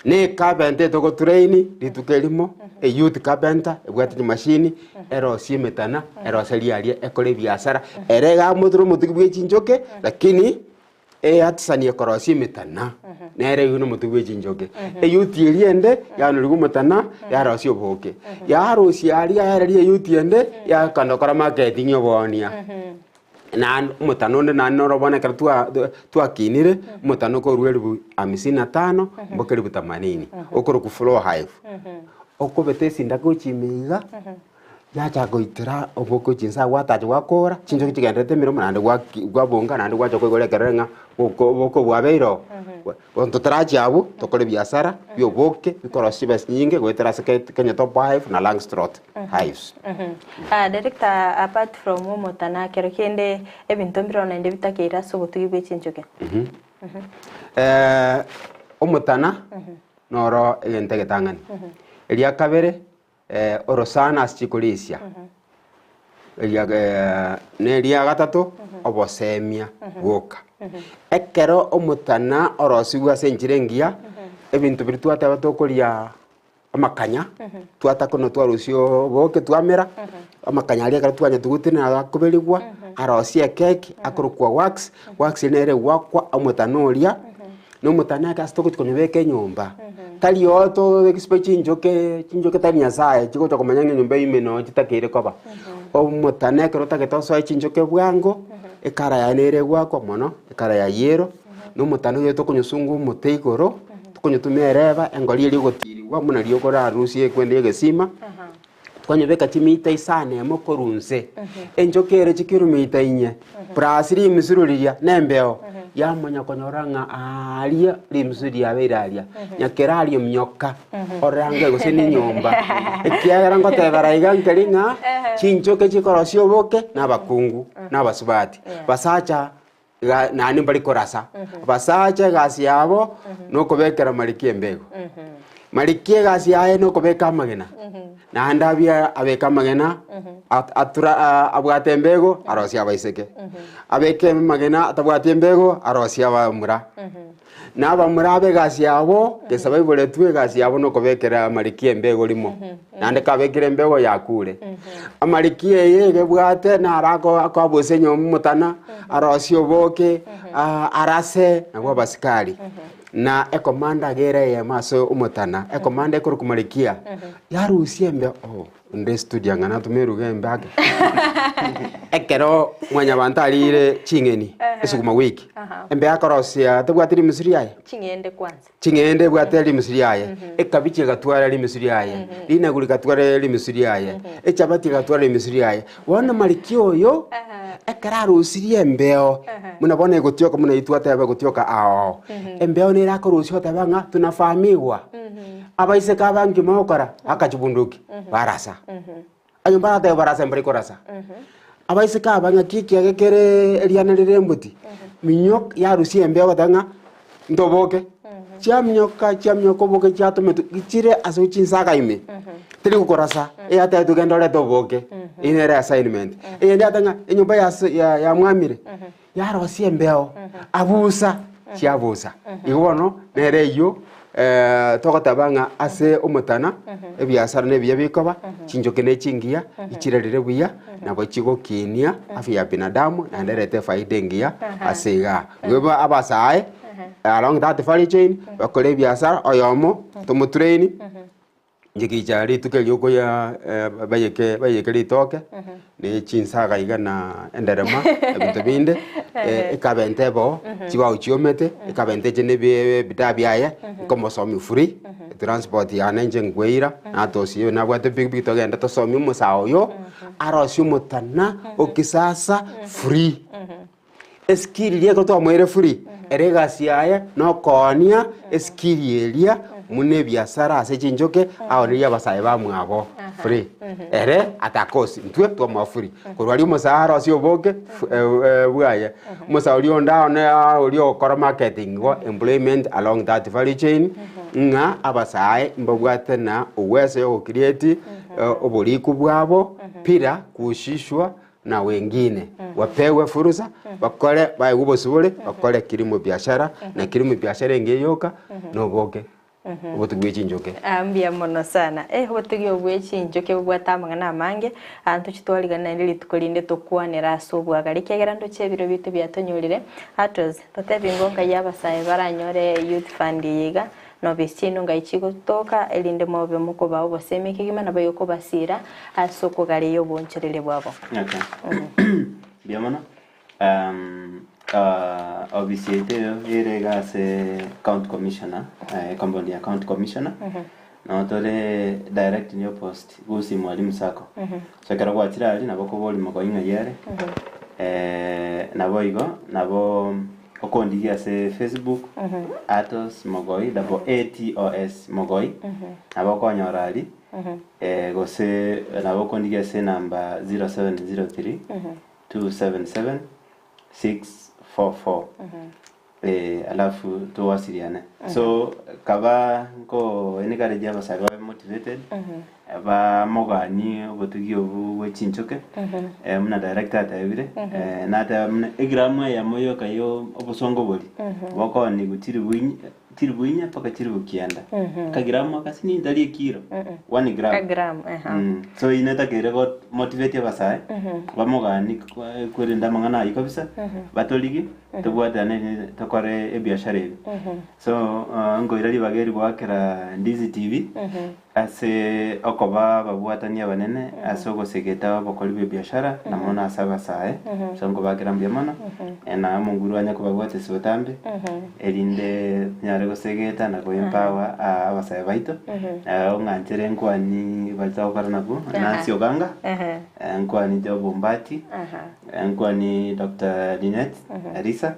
ne carpenter toko train litukelimo youth carpenter ebwate machine ero simetana ero serialia ekole biashara erega muturu mutukibwe chinjoke lakini atisanie korosi mitana nere yuno mutuwe chinjoke yutieriende yanurigu mutana yarosi oboke yarosi aria yarerie yutiende yakandokora market nyobonia na mutano na norobona kara twakinire mutano ko rueru 55 mbokeri 80 okoro ku floor hive okobete sinda ko chimiga yacha goitira oboko chinsa wataje wakora chinjo kigendete miro mande gwabonga nande gwacho kwegorekerenga boko bwabeiro onto traje abo tokore biasara byoboke bikorosi nyinge gwetera Kenya Top Hive na Langstroth hives. Director, apart from mutana kero kende ebintu mbirona inde bitakeira so butugibwe chinjoke. Omutana noro egente getangani elia kabere orosana asikulisia elia gatatu obosemia goka ekero omutana orosigwa senchirengia ebintu birituate batokoria amakanya tuata kono twarusio boke twamera amakanya alia kara twanya tugutine akuberigwa arosia cake akorukwa wax nere wakwa omutanoria no mutana ka stoko tukonyobeke nyumba tali oto chinjoke tali nyasaye chiko to komanya nyumba imeno chitakire koba o mutana ka rota ketoso chinjoke bwango ekara ya nere gwako mono ekara ya yero no mutana yo tokonyosungu muteigoro tokonyotumereba engoli eri gotiriwa muna riokora rusie kwende gesima twanyobeka chimita isane mokorunse enjokere chikirumita inye prasiri misururia nembeo yamonya konyoranga alia limsuria beiralia nyakeralia mnyoka orange goseni nyomba ekiagara ngotebara igankelinga chinjoke chikorosio boke nabakungu nabasubati basacha nani bali korasa basacha gasi yabo nokobekera malikie mbego malikie gasi yae nokobeka magena na ndabia abeka magena atura abwate mbego arosia baiseke abeke magena atabwate mbego arosia bamura na bamura be gasi yabo kesabai bole tuwe gasi yabo nokobekera malikie mbego limo nande kabekere mbego yakure amalikie yege bwate na arako akabose nyomu mutana arosio boke arase na kwa basikali na ekomanda gere ya maso umutana ekomanda ekoro kumalikia yarusie mbe nde studio ngana tumeru gembe ake ekero mwanya bantalire chingeni esukuma wiki embe akorosia tubwatiri misiri yaye chingende bwatiri misiri yaye ekabichi gatwara li misiri yaye lina guli gatwara li misiri yaye echabati gatwara li misiri yaye wana malikio yo ekararu usirie mbeo munabona igotioka munaitwata yabe gotioka ao embeo ni rakorusio tabanga tunafahamiwa abaise kabangi mokora akachubunduki barasa ayo barata barasa mbere korasa abaise kabanga kiki agekere eliana rirembuti minyok yarusi embeo tanga ndoboke chamnyoko boke chatumetu gichire asuchinsaka ime tiri kukorasa ata tugendole toboke inere assignment ndia tanga enyumba ya mwamire yarosi embeo abusa chiabusa iwono nereyo togotabanga ase omutana ebiasara nebya bikoba chinjoke ne chingia ichirerere buya nabo chigokinia afya ya binadamu na nderete faida ngia asega weba abasae along that value chain bakole biasara oyomo tumutrain njikichari tukeliyoko ya bayeke litoke ni chinsaga igana enderema ebintu binde ikabentebo chiwa uchiomete ikabente chene bitabyaye komosomi free transport ya nenje ngweira natosi na bwate big togenda tosomi musao yo arosi mutana okisasa free eskiri lieko to mwere free eregasi yaye no konia eskiri elia mune biasara ase chinjoke aoniria basaye bamwabo free ere atakosi ntwe to ma free korwali musara osio boke bwaye musari onda ne olio kora marketing go employment along that value chain nga abasaye mbogwate na uwezo yo create oboliku bwabo pira kushishwa na wengine wapewe fursa bakole baye ubosubule bakole kilimo biashara na kilimo biashara ingeyoka no boke obotugwe chinjoke ambia mono sana obotugwe obwe chinjoke bwata mangana mange antu chitwaligana ndili tukolinde tukwanira asubwa gari kegera ndo chebiro bitu byatonyorire atos tatebingonga yabasaye baranyore youth fund yiga no bisino ngaichigo toka elinde mobe muko bawo bosemeke gimana bayoko basira asoko gari yo boncherere bwabo. Biamana obviously yerega se county commissioner company account commissioner no tole direct in your post gusi mwalimu sako sekera kwa tirali nabo ko boli mako inga yere nabo igo nabo okondigia se Facebook atos mogoi ATOS mogoi nabo konyorali gose nabo kondigia se number 0703 277 644 alafu tuwasiliane so kaba ko enigare jaba saga motivated ba mogani obotugio bwechinchoke muna director tayire na ta egramu ya moyo kayo obusongo boli boko ni tiribuinya paka tiribukienda kagramu kasini ndali kilo 1 gram so ineta kere go motivate basaye bamogani kwenda mangana ikobisa batoligi tubwatane tokore ebiashara ebi so ngo irali bageri gwakera Ndizi TV ase okoba babwatania banene asogo segeta bakoli bebiashara namona asaba sae so ngo bagera mbyamana na munguru anya kubagwate sotambe elinde nyare go segeta na go empower abasaye baito ongantere nkwani baltaokara nabo Nancy Oganga nkwani Jobombati nkwani Dr. Linet Arisa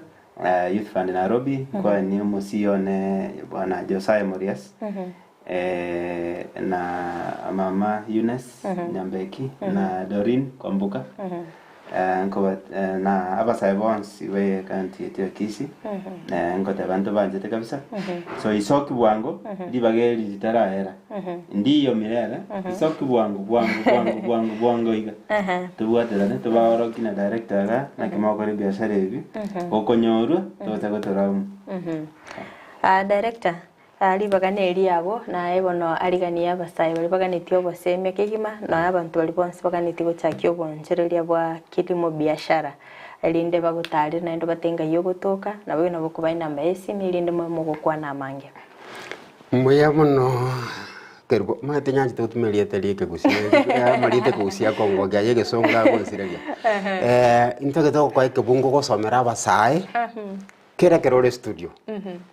Youth Fund Nairobi kwa ni musione bwana Josiah Morias na mama Eunice Nyambeki na Dorin Kombuka na abasaye bonsi we kanti etio kisi ngote bantu banjete kabisa so isoki bwango libageli litarahera ndiyo mirera isoki bwango iga tuwaterane tubahoro kina director na kimokore biashara ebi okonyorwa totagotoramu director alibagane eri abo na ebono aligania abasaye balibaganiti oboseme kegima na abantu bali bonse baganiti gochakio bonchereria bwa kilimo biashara elinde bagutari na ndo batenga yogotoka na bwe nabo kubaye namba esimu elinde mo gukwana amange moya mono kergo mate nyanji tutumelie teli ke gusia marite gusia kongo gaye gesonga konsireria intoke to kwa ke bungo go somera abasaye kera kerore studio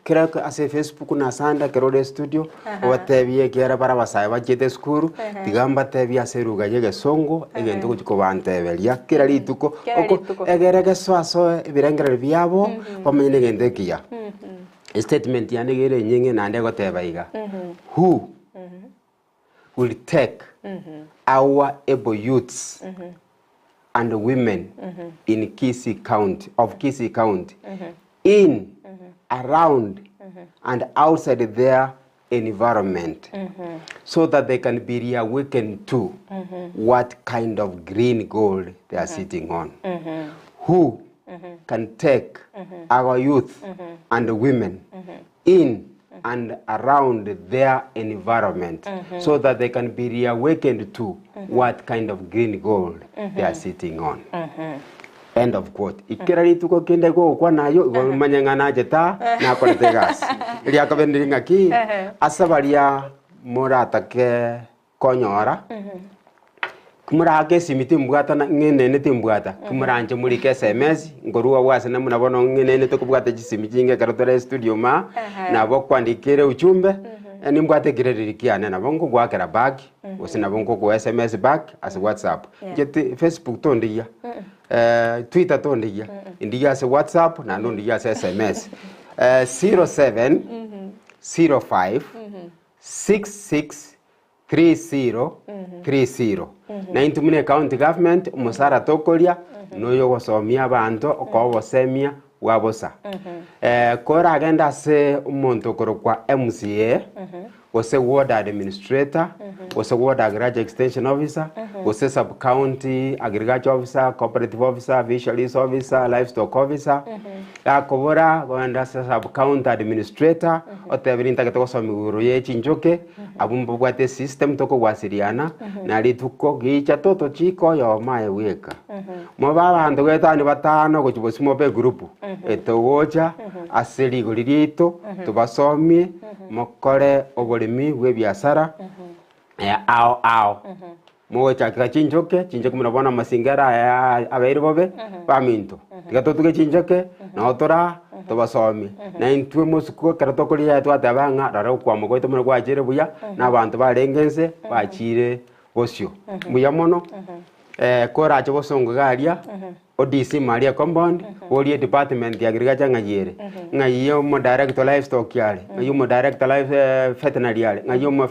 kera ase Facebook na sanda kerore studio watebie kera para basaye bajete skuru tigamba tebia seruga yege songo egento kuko bantebelia kera lituko oko egere geswaso ebirengere byabo bamenye gende kia statement yane gere nyenge nande gotebaiga who will take our able youths and women in Kisii County in, around, and outside their environment so that they can be reawakened to what kind of green gold they are sitting on. Who can take our youth and women in and around their environment so that they can be reawakened to what kind of green gold they are sitting on. End of quote. Ikirari tuko kende go kwa nayo manyangana jeta na kolete gas. Ili akabendiringa ki asabaria morata ke konyora. Kumura ke simiti mbwata na ngene ne timbwata. Kumura anje muri ke SMS ngoruwa wase na munabono ngene ne tukubwata jisimiti nge karotore studio ma na bokwandikire uchumbe. Ni mbwate gireri kiane na bongo gwakera bag usina bongo ko SMS bag as WhatsApp. Jeti Facebook tondiya. Twitter tondiya. Indiya se WhatsApp na ndiya se SMS. 07 05 66 30 na intumine county government musara tokoria noyo gosomia abantu okobosemia wabosa kora agenda se umuntu korokwa MCA ose ward administrator ose ward agriculture extension officer ose sub county agriculture officer cooperative officer fisheries officer livestock officer gakobora gwenda sub county administrator otebirinta getoko somiguru ye chinjoke abumbo bwate system toko gwasiriana na rituko gicha toto chiko yo mae weka mo babantu gwetani batano gochibosimo be group etogocha aseri goririto tubasomie mokore oborimi bwe biasara ao mocha kachinjoke murabona masingara abairi bobe baminto tigatotuge chinjoke na otora tobasomi na intwe musuko karatokori ya twatabanga raro kwa mugoito muri gwajire buya n'abantu barengense bachire bosyo buya mono kora acho bosongo garia ODC Maria Compound Olie Department ya Agriculture ngayiyo mo director livestock yale ngayiyo mo director veterinary yale ngayiyo mo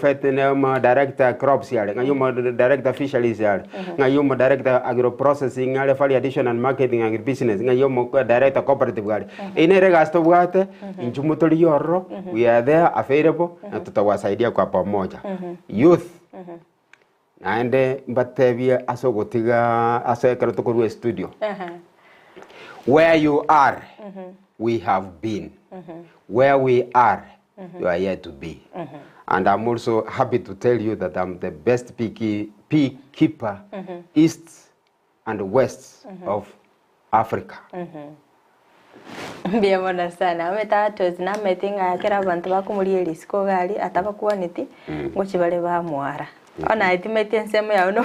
director crops yale ngayiyo mo director fisheries yale ngayiyo mo director agro processing yale value addition and marketing agribusiness ngayiyo mo director cooperative yale ine regasto bwate injumutori yorro we are there available na tutawasaidia kwa pamoja youth naende mbatebia asogotiga asekero tokorwe studio where you are we have been where we are you are yet to be and I'm also happy to tell you that I'm the best pea keeper east and west of Africa. Mbiyamona sana ametato zina metinga kera abantu bakumuriye risiko gali atabakuwa niti ngochi bale ba mwara ona itimete nsemo ya uno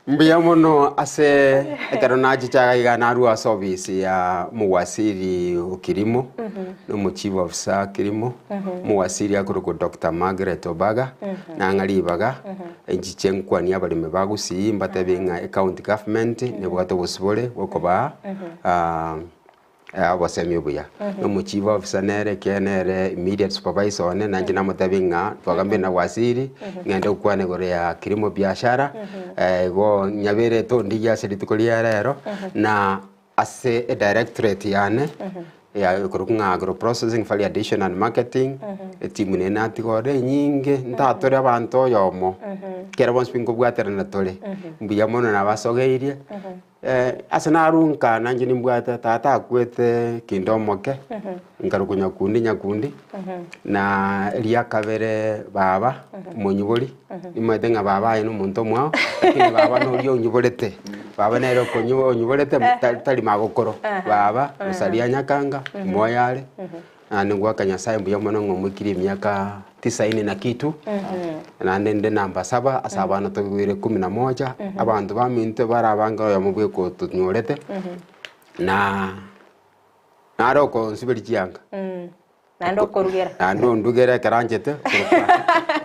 Mbiyamono ase ekaronaji chaga igana ruwa service ya muwasiri ukirimo no mu chief officer kirimo muwasiri akuru Dr. Margaret Obaga na ngalibaga enjichenkwani abalime bagusi mbatebenga county government ne bwato busibole gokoba abasemi buya no mu chief officer nere kenere immediate supervisor one nanje namutebenga twagambe na wasiri ngende ukwane gore ya kirimo biashara go nyabere to ndiya seritukolia rero na ase directorate yane ya kurunga agro processing value addition and marketing timu ne nati gore nyinge ntatore abantu yomo kera bonspingo bwatera na tole mbiyamono na basogeirie asana runka nanje nimbwata tata akwete kindomoke ngarukunya kundi nyakundi na ria kabere baba munyuburi imadenga baba ino muntu mwao lakini baba no rio nyuborete baba nero konyo nyuborete tali magokoro baba usalia nyakanga moyale ningwa kanyasaye mbuya mono ngomukiri myaka 90 na kitu na ndende namba 7 asabana tugwire 11 abantu baminto barabanga ya mubwe ko tunyorete na naroko nsibiri cyanga nando korugera nando ndugera karanjete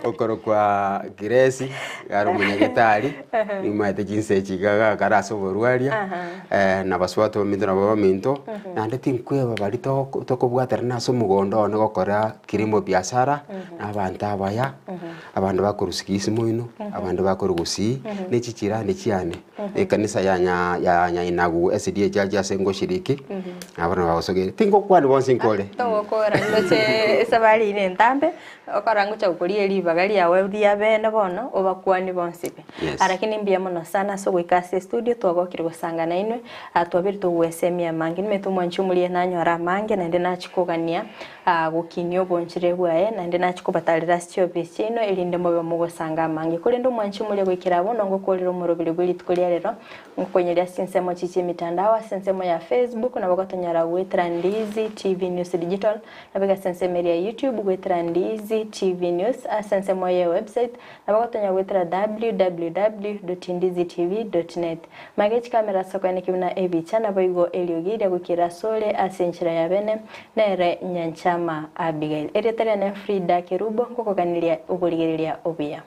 okoro kwa giresi yaro munyagitari nimate jinse chigaga karaso borwaria na baswato mindra baba minto nande tinkweba bali to bwatera naso mugondo no gokora kirimo biashara abantu abaya abantu bakorusikisi muino abantu bakorugusi nechichira nechiane ekanisa ya inagu SDA jaja sengo shiriki abantu basogere tingo kwani bonse nkole to kora ngoche sabali ine ntambe okarango cha kukolia libagali ya wealthy ya bene bono obakwani bonsipe arakini mbia mono sana so gwikase studio twagokire gusangana inwe atwabiri tugwesemia mangi nimetumwa nchumulie nanyo ara mangi na ndena chikogania gukinyo bonchire bwaye na ndena chikobatalira service chino ilinde mobe mugusanga mangi kuri ndo mwanchumulie gwikira bono ngokolero murobiri bwili tukolia rero ngokwenyeria sinsemo chichi mitandao sinsemo ya Facebook na bagotonyara gwetera Ndizi TV News Digital na bega sensemo ya YouTube gwetera Ndizi TV News sensemo ya website na bagotonya gwetera www.ndizitv.net magechi kamera sokane kimna ebicha na boigo eliogire gukira sole asenchira ya bene nere nyanchama Abigail eretera na Frida Kerubo kokoganilia uburigerelia obia